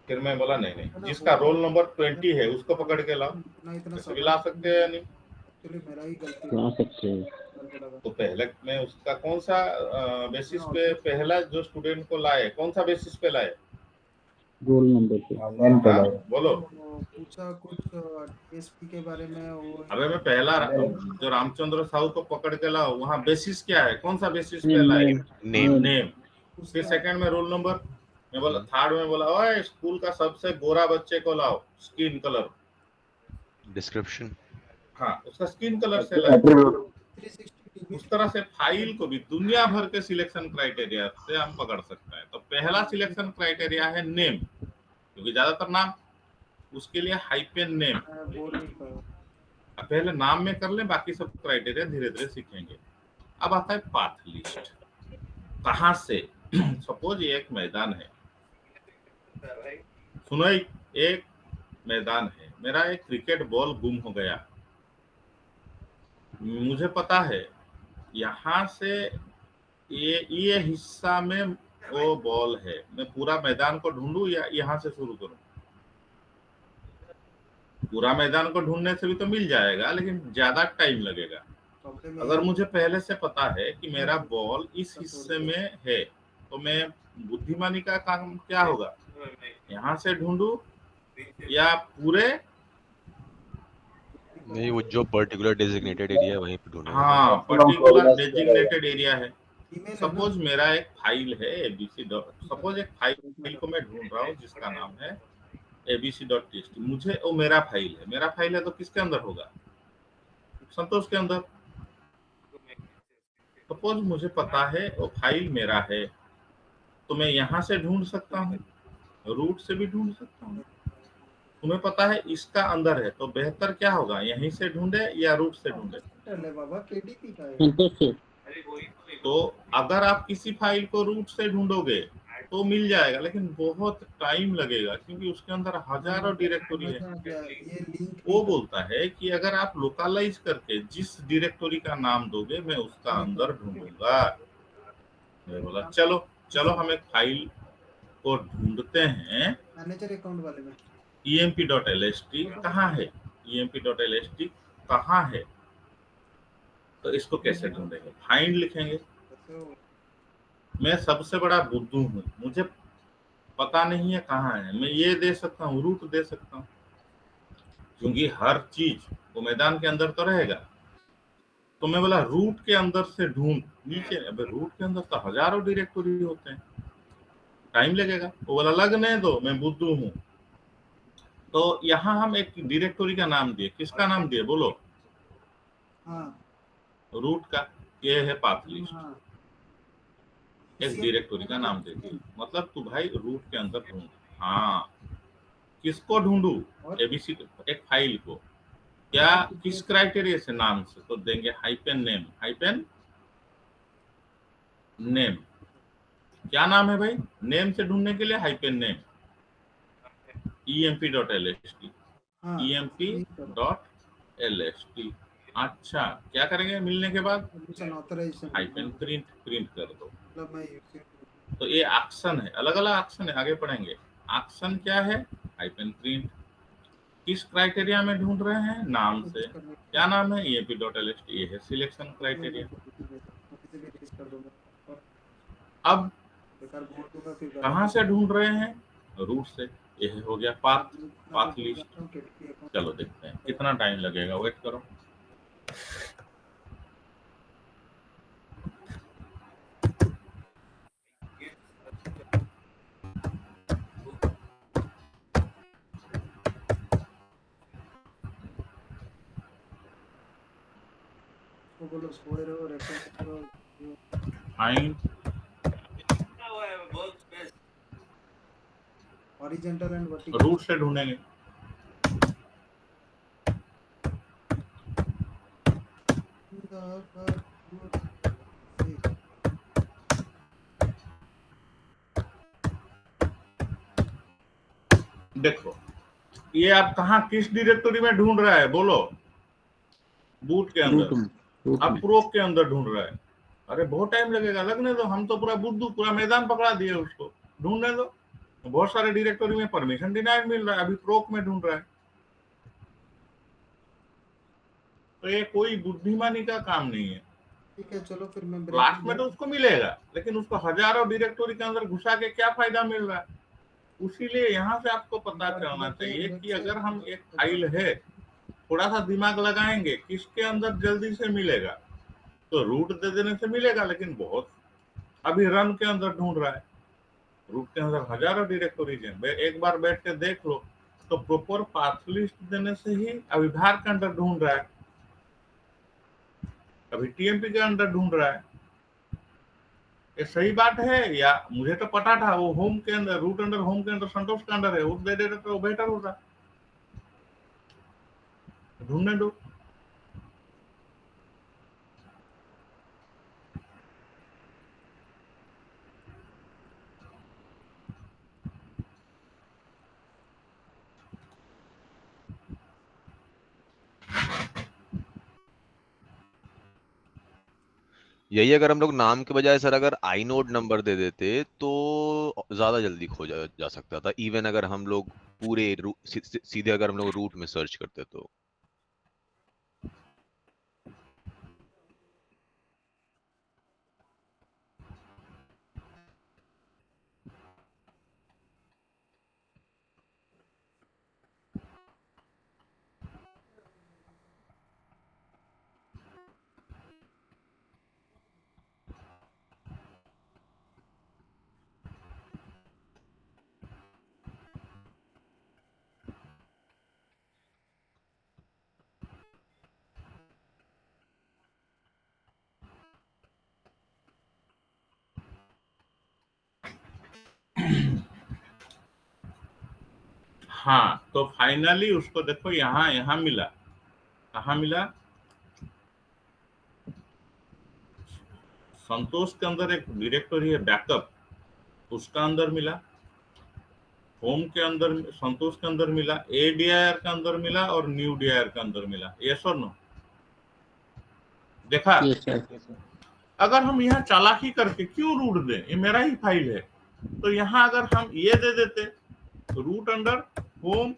फिर मैं बोला नहीं नहीं, जिसका रोल नंबर 20 है उसको पकड़ के लाओ, इतना ऐसे भी ला सकते हैं या नहीं। एक्चुअली मेरा ही गलती ला सकते हैं। तो पहले मैं उसका कौन सा बेसिस पे, पहला जो स्टूडेंट को लाए कौन सा बेसिस पे लाए, रोल नंबर पे। नेम पे हाँ लाए। बोलो। पूछा कुछ डीएसपी के बारे में वो अबे मैं पहला जो रामचंद्र साहू को पकड़ के लाओ, वहाँ बेसिस क्या है, कौन सा बेसिस पे लाए, नेम। नेम। फिर सेकंड में रोल नंबर, मैं बोला थर्ड में बोला ओए स्कूल का सबसे गोरा बच्चे को लाओ, स्किन कलर, डिस्क्रिप्शन। हाँ उसका स्किन कलर से लाए। एट्रीब्यूट 360 उस तरह से फाइल को भी दुनिया भर के सिलेक्शन क्राइटेरिया से हम पकड़ सकते हैं। तो पहला सिलेक्शन क्राइटेरिया है नेम, क्योंकि ज्यादातर नाम, उसके लिए हाइपेन नेम, बोल नहीं पाया पहले नाम में कर लें, बाकी सब क्राइटेरिया धीरे धीरे सीखेंगे। अब आता है पाथ लिस्ट, कहाँ से सपोज ये एक मैदान है, सुनो एक मैदान है, मेरा एक क्रिकेट बॉल गुम हो गया, मुझे पता है यहाँ से ये हिस्सा में वो बॉल है, मैं पूरा मैदान को ढूंढूं या यहाँ से शुरू करूं, पूरा मैदान को ढूंढने से भी तो मिल जाएगा लेकिन ज्यादा टाइम लगेगा। अगर मुझे पहले से पता है कि मेरा बॉल इस हिस्से में है, तो मैं बुद्धिमानी का काम क्या होगा, यहाँ से ढूंढूं या पूरे, नहीं, वो जो पर्टिकुलर डेजिग्नेटेड एरिया है वहीं पे ढूंढेगा। हाँ पर्टिकुलर डेजिग्नेटेड एरिया है। ईमेल है ना सपोज मेरा एक फाइल है एबीसी डॉट, सपोज एक फाइल को मैं ढूंढ रहा हूँ जिसका नाम है abc.txt, मुझे वो मेरा फाइल है, मेरा फाइल है तो किसके अंदर होगा, संतोष के अंदर। सपोज मुझे पता है वो फाइल मेरा है, तो मैं यहाँ से ढूंढ सकता हूँ, रूट से भी ढूंढ सकता हूँ। तुम्हें पता है इसका अंदर है, तो बेहतर क्या होगा, यहीं से ढूंढे या रूट से ढूंढे, ले बाबा केडीपी का है संतोष से। तो अगर आप किसी फाइल को रूट से ढूंढोगे तो मिल जाएगा, लेकिन बहुत टाइम लगेगा क्योंकि उसके अंदर हजारों डायरेक्टरी है। ये लिंक वो बोलता है कि अगर आप लोकलाइज करके जिस डायरेक्टरी का नाम दोगे मैं उसका अंदर ढूंढूंगा। मैं बोला चलो चलो हम एक फाइल को ढूंढते हैं, मैनेजर अकाउंट वाले में emp.lst कहाँ है, emp.lst कहाँ है, तो इसको कैसे ढूंढेंगे, फाइंड लिखेंगे। मैं सबसे बड़ा बुद्धू हूँ, मुझे पता नहीं है कहाँ है, मैं ये दे सकता हूँ, रूट दे सकता हूँ, क्योंकि हर चीज वो मैदान के अंदर तो रहेगा। तो मैं बोला रूट के अंदर से ढूंढ नीचे, अब रूट के अंदर तो हजारों डायरेक्टरी होते हैं, टाइम लगेगा। वो बोला लगने दो, मैं बुद्धू हूँ। तो यहाँ हम एक डायरेक्टरी का नाम दिए, किसका नाम दिए बोलो, हाँ रूट का, ये है पाथ लिस्ट, हाँ एक डायरेक्टरी का नाम दे दिया, मतलब तू भाई रूट के अंदर ढूंढ। हाँ किसको ढूंढू? और एबीसी एक फाइल को, क्या किस क्राइटेरिया से? नाम से। तो देंगे हाइपेन नेम, हाइपेन नेम। क्या नाम है भाई? नेम से ढूंढने के लिए हाइपेन नेम, emp.lst, हाँ यही करो। emp.lst। अच्छा, क्या करेंगे मिलने के बाद? Admission authorization hyphen print, print कर दो। मतलब मैं यूजिंग तो ये एक्शन है, अलग अलग एक्शन है, आगे पढ़ेंगे। एक्शन क्या है? Hyphen print. किस क्राइटेरिया में ढूंढ रहे हैं? नाम से। करने क्या नाम है? emp.lst। ये है सिलेक्शन क्राइटेरिया। से भी रेज कर दूंगा और अब बेकार बोल दूंगा फिर कहाँ से ढूंढ रहे हैं? रूट से। यह हो गया पाथ, पाथ लिस्ट। चलो देखते हैं कितना टाइम लगेगा, वेट करो। उसको बोलो स्क्वायर और rectangle find horizontal and vertical route से ढूंढेंगे। देखो ये आप कहाँ किस डायरेक्टरी में ढूंढ रहा है? बोलो। बूट के अंदर, अब प्रो के अंदर ढूंढ रहा है। अरे बहुत टाइम लगेगा, लगने दो। हम तो पूरा बुद्धू, पूरा मैदान पकड़ा दिए उसको, ढूंढने दो। बहुत सारे डायरेक्टरी में परमिशन डिनाइड मिल रहा है, अभी प्रोक में ढूंढ रहा है। तो ये कोई बुद्धिमानी का काम नहीं है। ठीक है चलो फिर मैं लास्ट में तो उसको मिलेगा, लेकिन उसको हजारों डायरेक्टरी के अंदर घुसा के क्या फायदा मिल रहा है? उसीलिए यहाँ से आपको पता चलना चाहिए कि अगर हम एक फाइल है, थोड़ा सा दिमाग लगाएंगे किसके अंदर जल्दी से मिलेगा, तो रूट दे देने से मिलेगा। लेकिन बहुत अभी रन के अंदर ढूंढ रहा है, रूट के अंदर हजारों डायरेक्टरीज हैं। एक बार बैठ के देख लो, तो प्रॉपर पाथ लिस्ट देने से ही अभिभार के अंदर ढूंढ रहा है, अभी टीएमपी के अंदर ढूंढ रहा है। ये सही बात है? या मुझे तो पता था वो होम के अंदर, रूट अंडर होम के अंदर संतोष के अंदर है, वो दे देता तो बेटर होता। ढूंढने दो। यही अगर हम लोग नाम के बजाय सर अगर आई नोड नंबर दे देते तो ज्यादा जल्दी जा सकता था। इवन अगर हम लोग पूरे सीधे अगर हम लोग रूट में सर्च करते तो। हाँ, तो फाइनली उसको देखो यहाँ यहाँ मिला। कहाँ मिला? संतोष के अंदर एक डायरेक्टरी है बैकअप, उसका अंदर मिला। होम के अंदर संतोष के अंदर मिला, ADIR के अंदर मिला और न्यू DIR के अंदर मिला। यस और नो? देखा? अगर हम यहाँ चालाकी करके क्यों रूट दें, ये मेरा ही फाइल है, तो यहाँ अगर हम ये दे देते रूट अंडर होम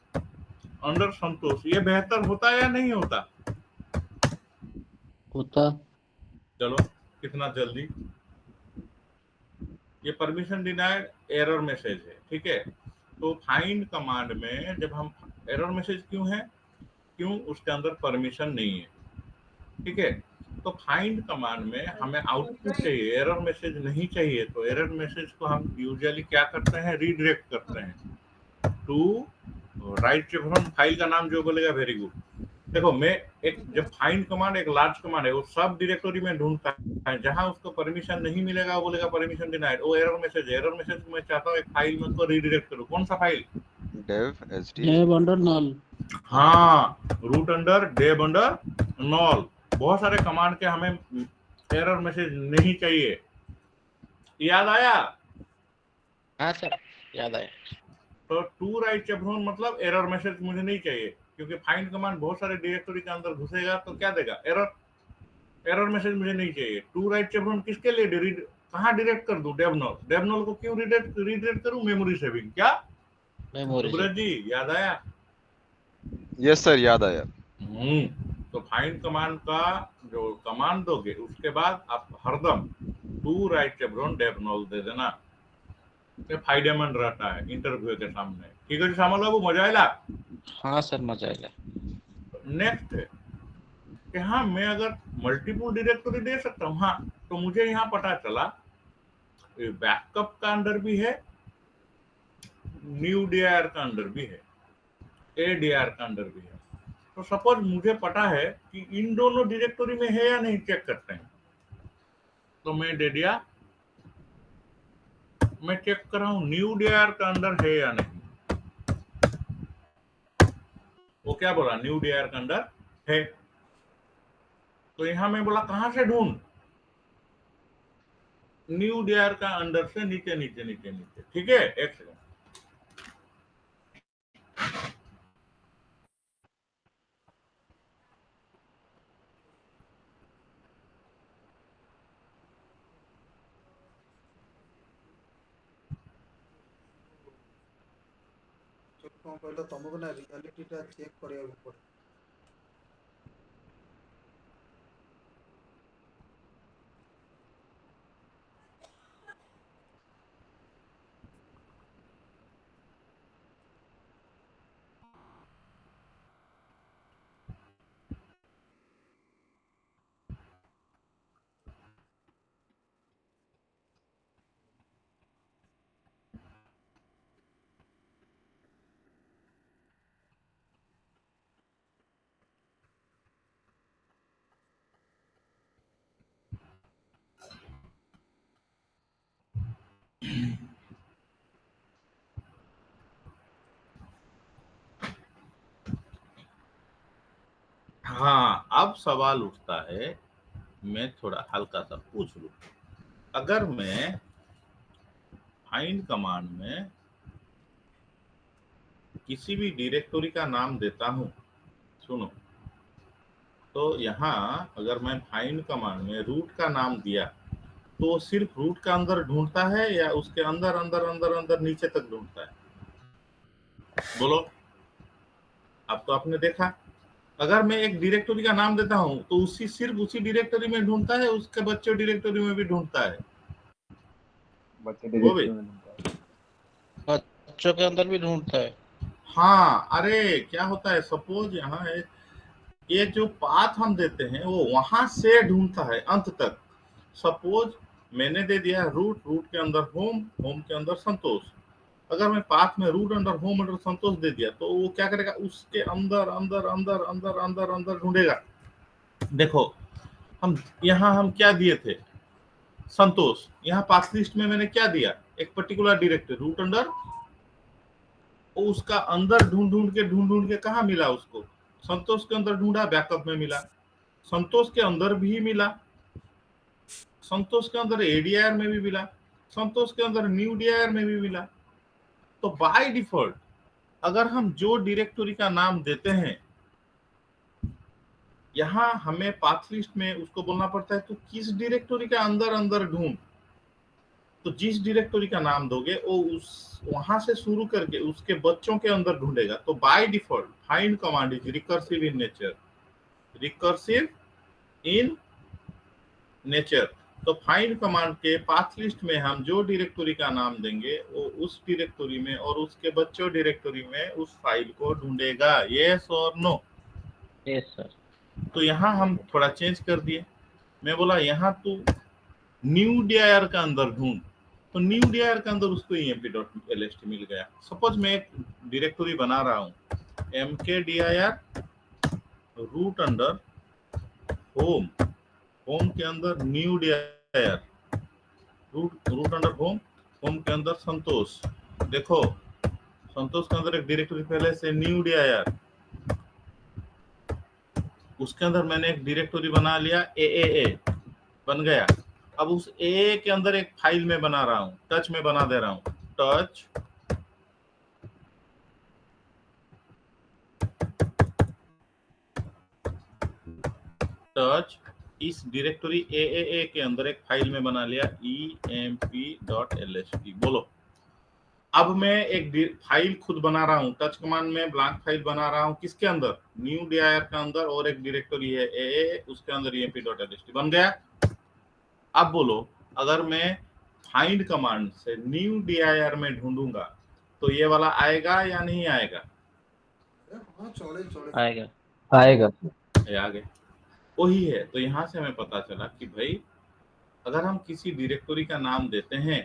अंडर संतोष, ये बेहतर होता या नहीं होता? होता। चलो कितना जल्दी। ये परमिशन डिनाइड एरर मैसेज है, ठीक है। तो फाइंड कमांड में जब हम एरर मैसेज क्यों है? क्यों? उसके अंदर परमिशन नहीं है, ठीक है। तो फाइंड कमांड में हमें आउटपुट चाहिए, एरर मैसेज नहीं चाहिए। तो एरर मैसेज को हम यूजुअली क्या करते हैं? रीडायरेक्ट करते हैं टू राइट। जब हम फाइल का नाम जो बोलेगा, वेरी गुड। देखो मैं एक जब फाइंड कमांड एक लार्ज कमांड है, वो सब डायरेक्टरी में ढूंढता है, जहां उसको परमिशन नहीं मिलेगा वो बोलेगा परमिशन डिनाइड, वो एरर मैसेज है। एरर मैसेज मैं चाहता हूँ एक फाइल में उसको रीडायरेक्ट करूँ। कौन सा file? dev sd dev under null. हाँ, root under dev under null. बहुत सारे कमांड के हमें एरर मैसेज नहीं चाहिए। याद आया? हाँ सर, याद आया। तो टू राइट चेवरॉन मतलब एरर मैसेज मुझे नहीं चाहिए, क्योंकि फाइंड कमांड बहुत सारे डायरेक्टरी के अंदर घुसेगा तो क्या देगा? एरर मैसेज मुझे नहीं चाहिए। टू राइट चेवरॉन किसके लिए कहाँ डिरेक्ट कर दूं? डेवनॉल को क्यों रिडायरेक्ट करूं? Memory saving. क्या मेमोरी सुब्रत जी याद आया? yes sir याद आया तो फाइंड कमांड का जो कमांड दोगे उसके बाद आप हरदम टू राइट चेवरॉन डेवनॉल दे देना। ये फायदेमंद रहता है इंटरव्यू के सामने। ठीक है जी श्यामल बाबू, मजा आएगा? हाँ सर, मजा आएगा। नेक्स्ट है कि हाँ, मैं अगर मल्टीपल डायरेक्टरी दे सकता हूँ। हाँ, तो मुझे यहाँ पता चला बैकअप का अंदर भी है, न्यू डीआर का अंदर भी है, एडीआर का अंदर भी है। तो सपोज मुझे पता है कि इन दोनों डायरेक्टरी में है या नहीं, चेक करते हैं। तो मैं दे दिया, मैं चेक कर रहा हूँ न्यू डीआर का अंदर है या नहीं। वो क्या बोला? न्यू डीआर का अंदर है। तो यहां मैं बोला कहां से ढूंढ? न्यू डीआर का अंदर से नीचे नीचे नीचे नीचे। ठीक है, एक सेकंड। कौन पहले तुमको ना रियलिटीटा चेक କରିବାକୁ ପଡେ। हाँ, अब सवाल उठता है, मैं थोड़ा हल्का सा पूछ लूं। अगर मैं फाइंड कमांड में किसी भी डायरेक्टरी का नाम देता हूं, सुनो, तो यहाँ अगर मैं फाइंड कमांड में रूट का नाम दिया तो वो सिर्फ रूट का अंदर ढूंढता है या उसके अंदर अंदर अंदर अंदर नीचे तक ढूंढता है? बोलो। अब तो आपने देखा, अगर मैं एक डायरेक्टरी का नाम देता हूं तो सिर्फ उसी डायरेक्टरी में ढूंढता है, उसके बच्चे डायरेक्टरी में भी ढूंढता है। बच्चे वो भी डायरेक्टरी में ढूंढता है। बच्चों के अंदर भी ढूंढता है। हाँ, अरे क्या होता है, सपोज यहाँ ये जो पाथ हम देते हैं वो वहां से ढूंढता है अंत तक। सपोज मैंने दे दिया रूट के अंदर होम के अंदर संतोष। अगर मैं पाथ में रूट अंडर होम अंडर संतोष दे दिया तो वो क्या करेगा? उसके अंदर अंदर अंदर अंदर अंदर अंदर ढूंढेगा। देखो, हम क्या दिए थे? संतोष। यहाँ पाथ लिस्ट में मैंने क्या दिया? एक पर्टिकुलर डायरेक्टरी रूट अंडर, उसका अंदर ढूंढ के कहाँ मिला उसको? संतोष के अंदर ढूंढा, बैकअप में मिला। संतोष के अंदर भी मिला, संतोष के अंदर एडीआर में भी मिला, संतोष के अंदर न्यू डीआर में भी मिला। तो बाय डिफॉल्ट अगर हम जो डायरेक्टरी का नाम देते हैं, यहाँ हमें पाथ लिस्ट में उसको बोलना पड़ता है तो किस डायरेक्टरी का अंदर अंदर ढूंढ। तो जिस डायरेक्टरी का नाम दोगे वो वहां से शुरू करके उसके बच्चों के अंदर ढूंढेगा। तो by default find command is recursive in nature. Recursive in nature. तो फाइंड कमांड के पाथ लिस्ट में हम जो डायरेक्टरी का नाम देंगे वो उस डायरेक्टरी में और उसके बच्चों डायरेक्टरी में उस फाइल को ढूंढेगा। यस और नो? Yes sir. तो यहाँ हम थोड़ा चेंज कर दिए। मैं बोला यहाँ तू न्यू डीआईआर का अंदर ढूंढ, तो न्यू डीआईआर के अंदर उसको emp.lst मिल गया। सपोज मैं एक डायरेक्टरी बना रहा हूँ mkdir रूट अंडर होम के अंदर new DIR, root under home के अंदर संतोष। देखो संतोष के अंदर एक डायरेक्टरी पहले से न्यू dir, उसके अंदर मैंने एक डायरेक्टरी बना लिया AAA बन गया। अब उस AA के अंदर एक फाइल में बना रहा हूं, टच में बना दे रहा हूं, टच टच इस डायरेक्टरी AAA के अंदर एक फाइल में बना लिया emp.lst। बोलो, अब मैं एक फाइल खुद बना रहा हूं, टच कमांड में ब्लैंक फाइल बना रहा हूं, किसके अंदर, न्यू dir के अंदर, और एक डायरेक्टरी है AA, उसके अंदर emp.lst बन गया। अब बोलो, अगर मैं फाइंड कमांड से न्यू dir में ढूंढूंगा तो ये वाला आएगा या नहीं आएगा? हाँ, चौड़े चौड़े आएगा। ये आ गए, वही है। तो यहाँ से हमें पता चला कि भाई अगर हम किसी डायरेक्टरी का नाम देते हैं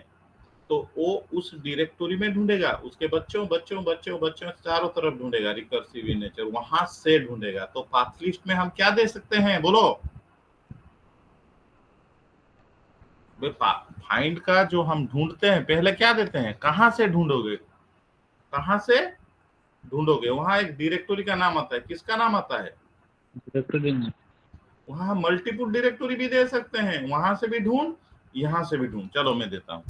तो वो उस डायरेक्टरी में ढूंढेगा, उसके बच्चों बच्चों बच्चों बच्चों चारों तरफ ढूंढेगा, रिकर्सिव इन नेचर, वहां से ढूंढेगा। तो पाथ लिस्ट में हम क्या दे सकते हैं, बोलो। फाइंड का जो हम ढूंढते हैं पहले क्या देते हैं, कहां से ढूंढोगे, कहां से ढूंढोगे, वहां एक डायरेक्टरी का नाम आता है, किसका नाम आता है, डायरेक्टरी में वहां मल्टीपल डायरेक्टरी भी दे सकते हैं, वहां से भी ढूंढ, यहां से भी ढूंढ। चलो मैं देता हूं,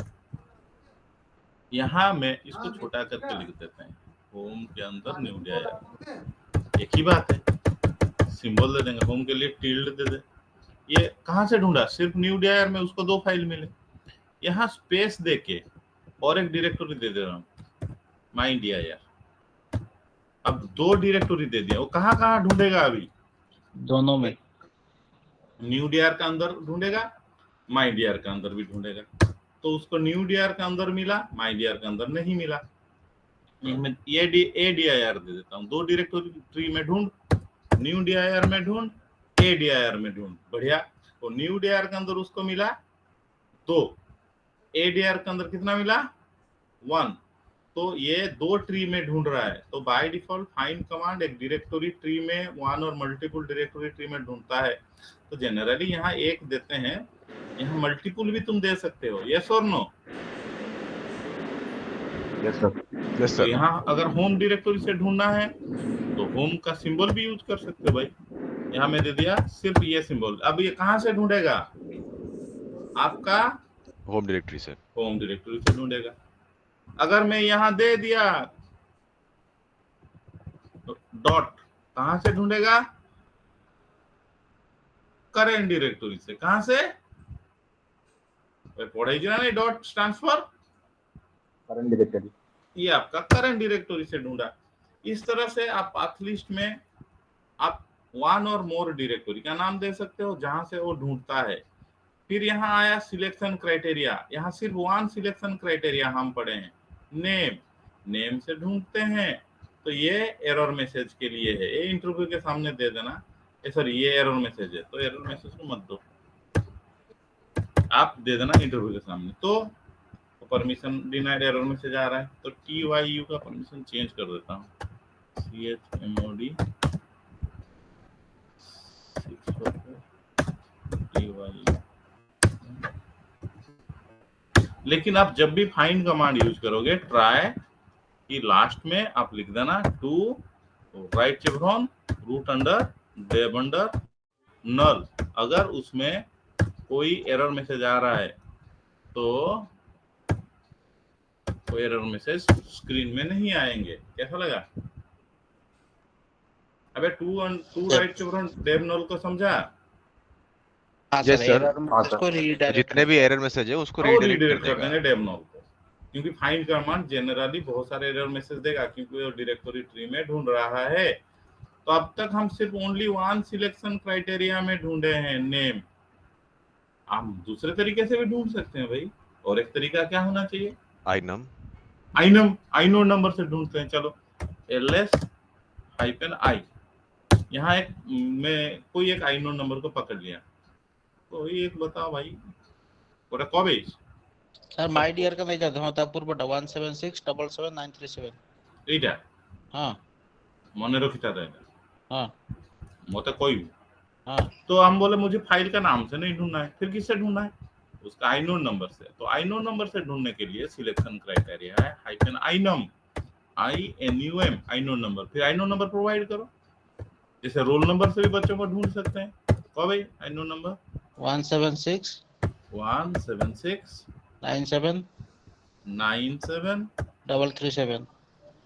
यहाँ मैं इसको छोटा करके लिख देते हैं, होम के अंदर न्यू dir, एक ही बात है, सिंबल दे देंगे, होम के लिए टिल्ड दे दे। ये कहां से ढूंढा, सिर्फ न्यू dir में उसको 2 फाइल मिले, यहाँ स्पेस देके और एक डायरेक्टरी दे दे रहा हूँ माई dir। अब 2 डायरेक्टरी दे दिया, वो कहाँ कहाँ ढूंढेगा, अभी दोनों में, न्यू dir का अंदर ढूंढेगा, माई dir का अंदर भी ढूंढेगा। तो उसको न्यू dir का अंदर मिला, माई dir का अंदर नहीं मिला, मैं ये dir दे देता हूँ। 2 डायरेक्टरी में ढूंढ, न्यू dir में ढूंढ, dir में ढूंढ, बढ़िया। तो न्यू dir के अंदर उसको मिला 2, dir के अंदर कितना मिला, 1। तो ये 2 ट्री में ढूंढ रहा है। तो बाय डिफॉल्ट फाइंड कमांड एक डायरेक्टरी ट्री में 1 और मल्टीपल डायरेक्टरी ट्री में ढूंढता है। तो जनरली यहाँ 1 देते हैं, यहाँ मल्टीपल भी तुम दे सकते हो, यस और नो। Yes sir. यस तो सर। यहाँ अगर होम डायरेक्टरी से ढूंढना है तो होम का सिंबल भी यूज कर सकते हो भाई। यहाँ मैं दे दिया सिर्फ ये सिंबल। अब ये कहाँ से ढूंढेगा, आपका होम डायरेक्टरी से, होम डायरेक्टरी से ढूंढेगा। अगर मैं यहाँ दे दिया डॉट, कहां से ढूंढेगा, करेंट डायरेक्टरी से। कहां से, पढ़ाई ना नहीं, dot stands for current directory, ये आपका करंट डायरेक्टरी से ढूंढा। इस तरह से आप पाथ लिस्ट में आप 1 और मोर डायरेक्टरी का नाम दे सकते हो जहां से वो ढूंढता है। फिर यहाँ आया सिलेक्शन क्राइटेरिया, यहाँ सिर्फ 1 सिलेक्शन क्राइटेरिया हम पढ़े हैं, नेम, नेम से ढूंढते हैं। तो ये एरर मैसेज के लिए है, ये इंटरव्यू के सामने दे देना, सॉरी ये एरर मैसेज है, तो एरर मैसेज को मत दो, आप दे देना इंटरव्यू के सामने। तो परमिशन डिनाइड एरर मैसेज आ रहा है, तो TYU का परमिशन चेंज कर देता हूँ, CHMOD 6 TYU। लेकिन आप जब भी फाइंड कमांड यूज करोगे, ट्राई कि लास्ट में आप लिख देना two right chevron root under dev under null. अगर उसमें कोई एरर मैसेज आ रहा है तो कोई एरर मैसेज स्क्रीन में नहीं आएंगे। कैसा लगा? अबे टू राइट चेवरॉन डेब नल को समझा? हाँ Yes, सर, sir. एरर उसको रीडायरेक्ट जितने भी एरर मैसेज है उसको रिडायरेक्ट रीडायरेक्ट कर कर देंगे देगा। डेब नल को, क्योंकि फाइंड कमांड जनरली बहुत सारे एरर मैसेज देगा क्योंकि वो डायरेक्टरी ट्री में ढूंढ रहा है। तो अब तक हम सिर्फ ओनली 1 सिलेक्शन क्राइटेरिया में ढूंढे हैं, नेम। हम दूसरे तरीके से भी ढूंढ सकते हैं भाई, और एक तरीका क्या होना चाहिए, आइनम, आइनोड नंबर से ढूंढते हैं। चलो ls-i, यहाँ एक मैं कोई एक आइनोड नंबर को पकड़ लिया, तो ये एक बताओ भाई, पूरा कब है सर माय डियर का मैं जाता हूं तापुर बटा 176777937 এইটা हां মনে रखिता था हां मत कोई। हां तो हम बोले मुझे फाइल का नाम से नहीं ढूंढना है, फिर किससे ढूंढना है, उसका आइनोड नंबर से। तो आइनोड नंबर से ढूंढने के लिए सिलेक्शन क्राइटेरिया है -inum, INUM आई नोड नंबर, फिर आई नोड नंबर प्रोवाइड करो। जैसे रोल नंबर से भी बच्चों को ढूंढ सकते हैं। कहो भाई आई नोड नंबर 176 176 97 97 337।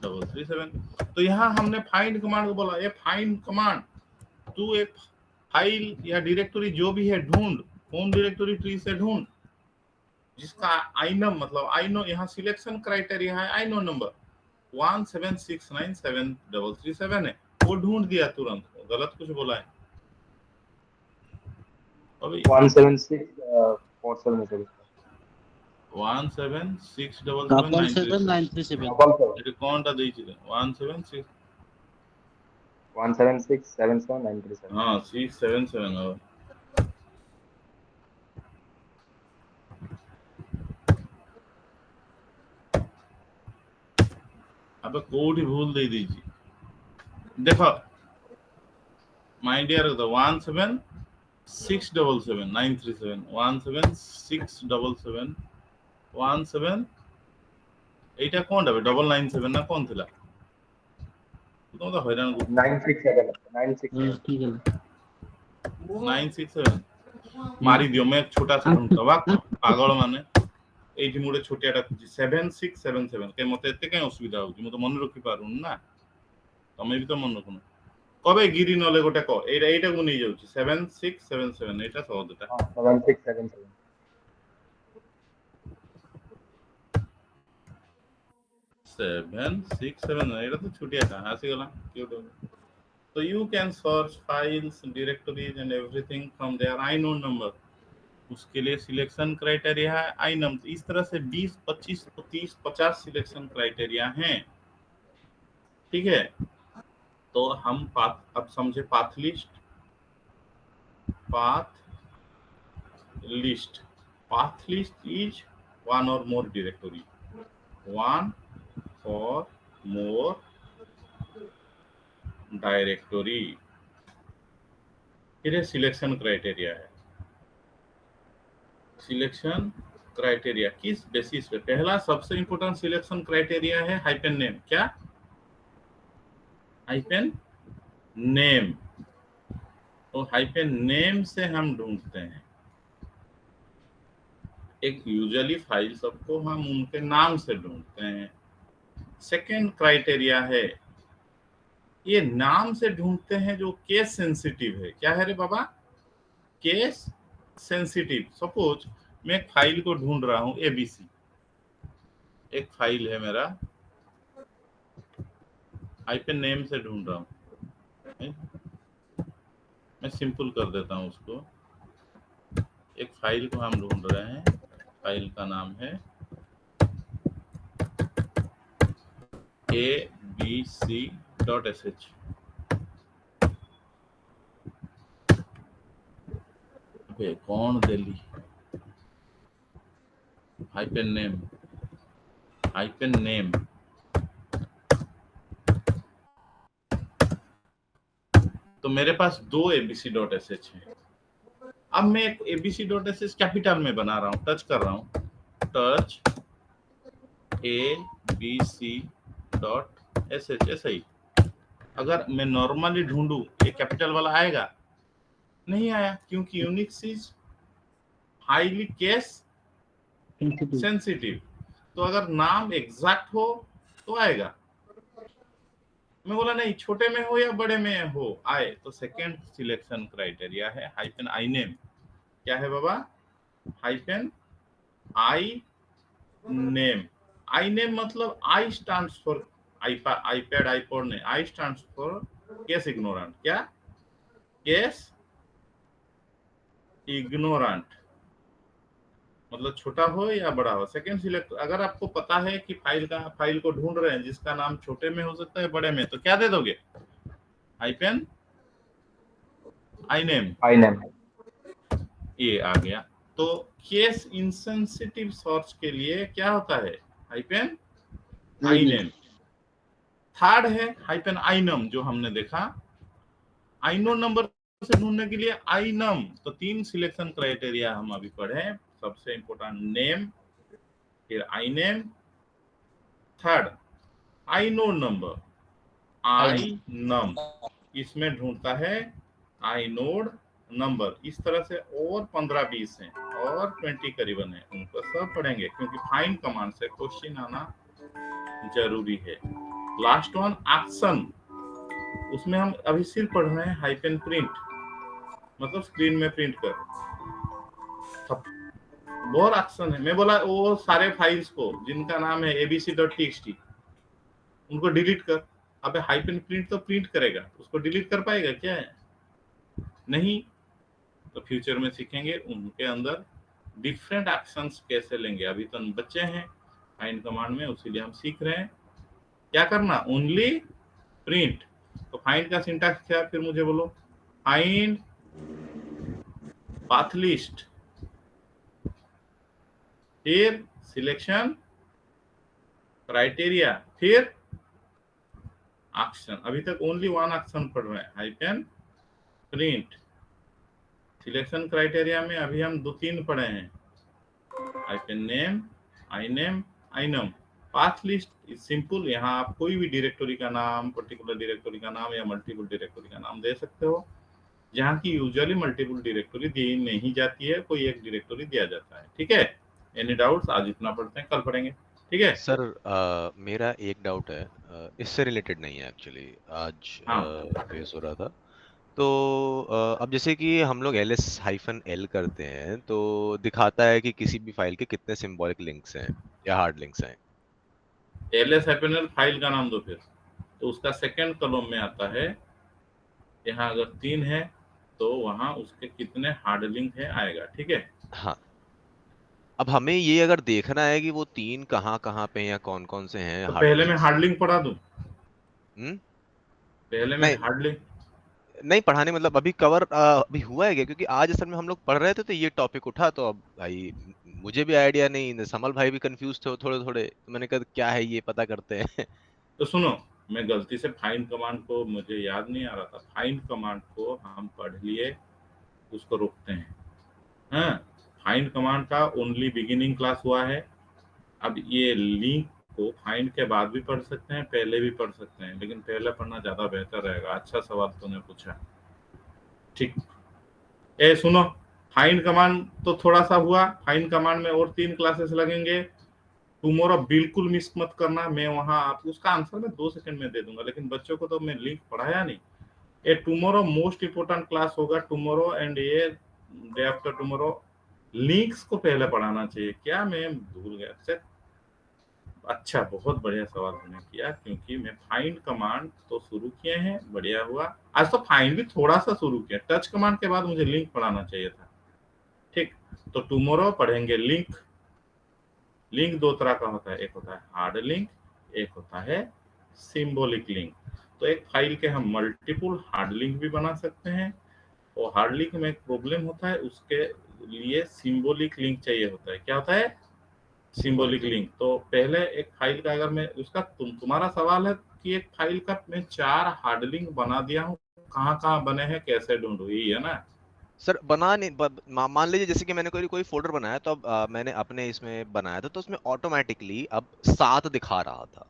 337। तो यहाँ हमने फाइंड कमांड को बोला, ये फाइंड कमांड तू एक फाइल या डायरेक्टरी जो भी है ढूंढ, होम डायरेक्टरी ट्री से ढूंढ जिसका आइनम मतलब आइनो, यहाँ सिलेक्शन क्राइटेरिया है आइनो नंबर 176973337 है, वो ढूंढ दिया तुरंत। गलत कुछ बोला है अभी? 176 में से 176779337 937 कौनटा ଦେଇଛି 176 17677 हाँ 677 हो। अब कोडी भूल दे दीजिए। देखो माय डियर 176779337 1767717 এইটা কোনটা 997 না কোন ଥିଲା? তোমরা তো হয়রান 967 ठीक है 967 मारी दियो। मैं एक छोटा सा ढूंढता वाक पागल माने এইটি মোড়ে ছোটিয়াটা খুঁজি 7677 কে মতে এতে কাই অসুবিধা হଉଛି ମୁଁ ତ ମନେ ରଖି ପାରୁନି ନା, ତମେ ବି ତ ମନେ ରଖୁନ। কবে গিরি নলে গোটা ক এইটাକୁ ନେଇ ଯାଉଛି 7677 এইটা ସହଜଟା। 7677 767 এটা তো ছুটিয়াটা আসিগলা cute. So you can search files, directories and everything from their inode number। उसके लिए सिलेक्शन क्राइटेरिया है आइनम। इस तरह से 20 25 30 50 सिलेक्शन क्राइटेरिया हैं, ठीक है। तो हम पाथ अब समझे path list. Path list is one or more directory, one or more directory. फिर सिलेक्शन क्राइटेरिया है। सिलेक्शन क्राइटेरिया किस बेसिस पे? पहला सबसे इंपॉर्टेंट सिलेक्शन क्राइटेरिया है हाइपन नेम। क्या? Hyphen name. तो हाइपन नेम से हम ढूंढते हैं। एक यूजुअली फाइल सबको हम उनके नाम से ढूंढते हैं। सेकेंड क्राइटेरिया है ये नाम से ढूंढते हैं जो केस सेंसिटिव है। क्या है रे बाबा? Case sensitive. सपोज मैं एक फाइल को ढूंढ रहा हूं ABC, एक फाइल है मेरा, हाइपन नेम से ढूंढ रहा हूं। मैं सिंपल कर देता हूं उसको। एक फाइल को हम ढूंढ रहे हैं, फाइल का नाम है abc.sh। कौन दिल्ली हाइपन नेम तो मेरे पास दो abc.sh है। अब मैं एक abc.sh कैपिटल में बना रहा हूं, टच कर रहा हूं, टच abc.sh ऐसा ही। अगर मैं नॉर्मली ढूंढूं ये कैपिटल वाला आएगा? नहीं आया, क्योंकि Unix is highly case sensitive. तो अगर नाम एग्जैक्ट हो तो आएगा। मैं बोला नहीं, छोटे में हो या बड़े में हो आए। तो सेकेंड सिलेक्शन क्राइटेरिया है हाइपन आई नेम। क्या है बाबा? Hyphen I name. I name मतलब I stands for iPad iPod ने, I stands for case ignorant. क्या? केस इग्नोरेंट मतलब छोटा हो या बड़ा हो। Second select. अगर आपको पता है कि फाइल को ढूंढ रहे हैं जिसका नाम छोटे में हो सकता है बड़े में, तो क्या दे दोगे? हाइपन आई नेम ये आ गया। तो केस इनसेंसिटिव सर्च के लिए क्या होता है? Hyphen I name. थर्ड है हाइपन आइनम, जो हमने देखा आइनो नंबर से ढूंढने के लिए आइनम। तो 3 सिलेक्शन क्राइटेरिया हम अभी पढ़े। सबसे इंपॉर्टेंट नेम, फिर I name, third inode number, I num, इसमें ढूंढता है आइनोड नंबर। इस तरह से और 15-20 हैं और 20 करीबन है, उनको सब पढ़ेंगे क्योंकि फाइंड कमांड से क्वेश्चन आना जरूरी है। लास्ट वन एक्शन, उसमें हम अभी सिर्फ पढ़ रहे हैं हाइपन प्रिंट, मतलब स्क्रीन में प्रिंट कर। बहुत एक्शन है। मैं बोला वो सारे फाइल्स को जिनका नाम है abc.txt उनको डिलीट कर। अबे हाइपन प्रिंट तो प्रिंट करेगा, उसको डिलीट कर पाएगा क्या है? नहीं। तो फ्यूचर में सीखेंगे उनके अंदर डिफरेंट एक्शंस कैसे लेंगे। अभी तो बच्चे हैं फाइंड कमांड में, उसीलिए हम सीख रहे हैं क्या करना, ओनली प्रिंट। तो फाइंड का सिंटैक्स क्या है फिर मुझे बोलो। फाइंड पाथ लिस्ट, फिर सिलेक्शन क्राइटेरिया, फिर एक्शन। अभी तक ओनली वन एक्शन पढ़ रहे हैं, हाइपन प्रिंट। सिलेक्शन क्राइटेरिया में अभी हम 2-3 पढ़े हैं, hyphen name, inum. Path list is simple, यहाँ आप कोई भी डायरेक्टरी का नाम, पर्टिकुलर डायरेक्टरी का नाम या मल्टीपल डायरेक्टरी का नाम दे सकते हो। जहाँ की यूजुअली मल्टीपल डायरेक्टरी दी नहीं जाती है, कोई एक डायरेक्टरी दिया जाता है। ठीक है, एनी डाउट्स? आज इतना पढ़ते हैं, कल पढ़ेंगे। ठीक है सर मेरा एक डाउट है, इससे रिलेटेड नहीं है एक्चुअली, आज हाँ। फेस हो रहा था। तो अब जैसे कि हम लोग ls-l करते हैं तो दिखाता है कि किसी भी फाइल के कितने सिंबॉलिक लिंक्स हैं या हार्ड लिंक्स हैं। ls फाइल का नाम दो फिर, तो उसका सेकंड कॉलम में आता है। यहाँ अगर 3 है तो वहां उसके कितने हार्ड लिंक है आएगा। ठीक है, हाँ, अब हमें ये अगर देखना है कि वो 3 कहाँ कहाँ पे हैं या कौन कौन से हैं तो हार्ड पहले मैं लिंक्स। हार्ड लिंक पढ़ा दूं? हम्म। पहले मैं नहीं हार्ड लिंक नहीं, पढ़ाने मतलब अभी कवर अभी हुआ है क्या? क्योंकि आज असल में हम लोग पढ़ रहे थे तो ये टॉपिक उठा, तो अब भाई मुझे भी आइडिया नहीं, समल भाई भी कंफ्यूज थे थोड़े थोड़े, तो मैंने कहा क्या है ये, पता करते हैं। तो सुनो, मैं गलती से फाइंड कमांड को, मुझे याद नहीं आ रहा था, फाइंड कमांड को हम पढ़ लिए, उसको रोकते हैं। हाँ, फाइंड कमांड का ओनली बिगिनिंग क्लास हुआ है। अब ये लिंक को फाइंड के बाद भी पढ़ सकते हैं, पहले भी पढ़ सकते हैं, लेकिन पहले पढ़ना ज्यादा बेहतर रहेगा। अच्छा सवाल तूने पूछा। ठीक, ए सुनो, फाइंड कमांड तो थोड़ा सा हुआ, फाइंड कमांड में और 3 क्लासेस लगेंगे। टुमारो बिल्कुल मिस मत करना, मैं वहां आप उसका आंसर मैं 2 सेकंड में दे दूंगा, लेकिन बच्चों को तो मैं लिंक पढ़ाया नहीं। ये टुमारो मोस्ट इंपोर्टेंट क्लास होगा, टुमारो एंड ये डे आफ्टर टुमारो। लिंक्स को पहले पढ़ाना चाहिए क्या, मैं भूल गया। अच्छा अच्छा, बहुत बढ़िया सवाल तुमने किया, क्योंकि मैं फाइंड कमांड तो शुरू किए हैं, बढ़िया हुआ। आज तो फाइंड भी थोड़ा सा शुरू किया, टच कमांड के बाद मुझे लिंक पढ़ाना चाहिए था। ठीक, तो टुमारो पढ़ेंगे लिंक। लिंक 2 तरह का होता है, एक होता है हार्ड लिंक, एक होता है सिंबॉलिक लिंक। तो एक फाइल के हम मल्टीपल हार्ड लिंक भी बना सकते हैं, और हार्ड लिंक में एक प्रॉब्लम होता है, उसके लिए सिंबॉलिक लिंक चाहिए होता है। क्या होता है? Symbolic link. तो पहले एक फाइल का, अगर मैं उसका तुम्हारा सवाल है कि एक फाइल का मैं 4 हार्ड लिंक बना दिया हूँ, कहाँ कहाँ बने हैं, कैसे ढूंढूं, यही है ना? सर बना नहीं, मान लीजिए जैसे कि मैंने कोई कोई फोल्डर बनाया, तो अब मैंने अपने इसमें बनाया था तो उसमें ऑटोमेटिकली अब 7 दिखा रहा था।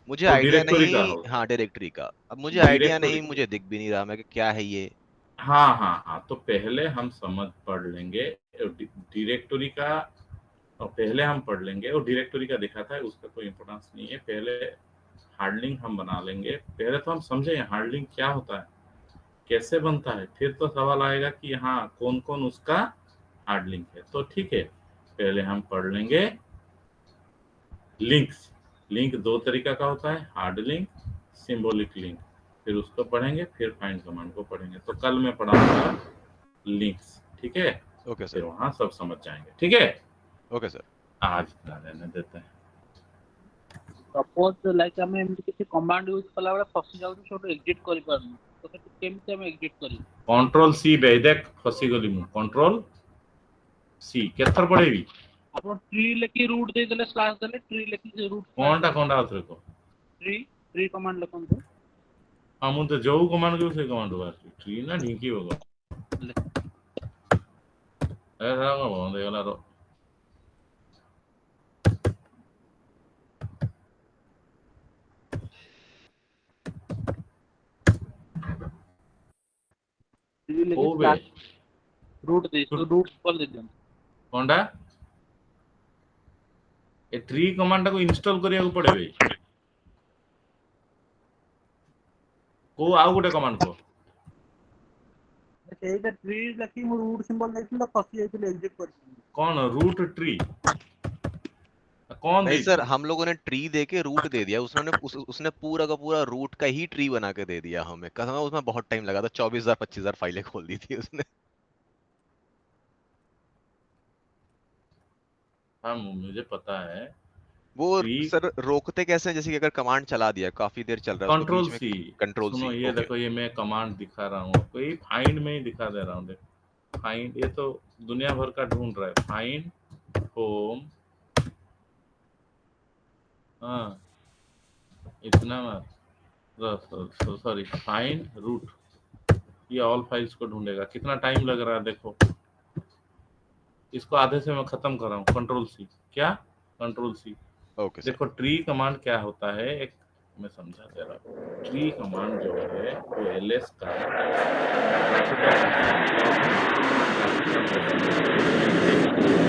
मुझे तो आइडिया डायरेक्टरी का नहीं, हो, हाँ डायरेक्टरी का, अब मुझे आइडिया डायरेक्टरी। नहीं, मुझे दिख भी नहीं रहा मैं कि क्या है ये। हाँ हाँ हाँ, तो पहले हम समझ पढ़ लेंगे डायरेक्टरी का, और पहले हम पढ़ लेंगे, और डायरेक्टरी का दिखा था उसका कोई इंपोर्टेंस नहीं है। पहले हार्ड लिंक हम बना लेंगे, पहले तो हम समझे हार्ड लिंक क्या होता है, कैसे बनता है, फिर तो सवाल आएगा कि हाँ कौन कौन उसका हार्ड लिंक है। तो ठीक है, पहले हम पढ़ लेंगे लिंक्स। लिंक 2 तरीका का होता है, हार्ड लिंक, सिंबॉलिक लिंक। फिर उसको पढ़ेंगे, फिर फाइंड कमांड को पढ़ेंगे। तो कल मैं पढ़ाऊंगा लिंक्स। ठीक है, ओके फिर सर। वहां सब समझ जाएंगे। ठीक है, ओके सर। आज इतना रहने देते हैं। सपोज लाइक आम एमती किसी कमांड यूज कला बेले फसी जाउछु, छोटो एग्जिट करि पारनु, तो सेठी केमती हम एग्जिट करिवु? कंट्रोल सी बे देख, फसीगली मु, कंट्रोल सी केथर पड़ेगी। आपण ट्री लेखि रूट दे देले, स्लैश देले, ट्री लेखि रूट कौनटा कौनटा आउथरे को ट्री ट्री कमांड लिखंतु। हम तो जो कमांड के से कमांड बार ट्री ना ढिंकी होगा। ए रागा बंद गला रो। ट्री लेके ओ बे स्टार्ट रूट दे तो रूट सिंबल दे दियो कोंडा ए ट्री कमांड को इंस्टॉल करिया को पड़े बे को आउ गोटे कमांड को ସେଇଟା ट्री लेखि मु रूट सिंबल ଦେଇଥିଲି ଫସି ଯାଇଥିଲି एग्जिट କରି कौन रूट ट्री कौन नहीं दी सर थी हम लोगों ने ट्री दे के रूट दे दिया उसने पूरा का पूरा रूट का ही ट्री बना के दे दिया हमें कसम है उसमें बहुत टाइम लगा था 24,000 25,000 फाइलें खोल दी थी उसने हाँ मुझे पता है वो ट्री सर रोकते कैसे हैं? जैसे कि अगर कमांड चला दिया काफी देर चल रहा है उसको कंट्रोल बीच में सी कंट्रोल सुनो सी ये ओके देखो ये मैं कमांड दिखा रहा हूँ आपको ये फाइंड में ही दिखा दे रहा हूँ देखो फाइंड ये तो दुनिया भर का ढूंढ रहा है फाइंड होम हाँ इतना मत सॉरी फाइंड रूट ये ऑल फाइल्स को ढूंढेगा कितना टाइम लग रहा है देखो इसको आधे से मैं खत्म कर रहा हूँ कंट्रोल सी क्या कंट्रोल सी ओके सर देखो ट्री कमांड क्या होता है एक मैं समझा दे रहा हूँ ट्री कमांड जो है वो एलएस का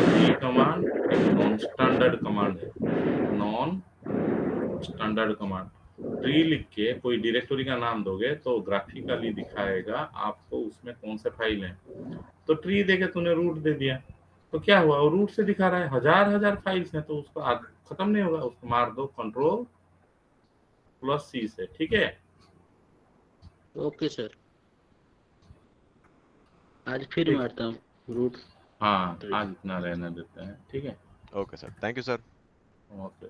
ट्री कमांड एक नॉन स्टैंडर्ड कमांड है नॉन स्टैंडर्ड कमांड ट्री लिख के कोई डायरेक्टरी का नाम दोगे तो ग्राफिकली दिखाएगा आपको उसमें कौन से फाइल है तो ट्री देके तूने रूट दे दिया तो क्या हुआ वो रूट से दिखा रहा है हजार हजार फाइल्स हैं तो उसको खत्म नहीं होगा उसको मार दो कंट्रोल प्लस सी से ठीक है ओके सर आज फिर ठीक मारता हूँ रूट हाँ आज इतना रहने देते हैं ठीक है okay sir thank you sir okay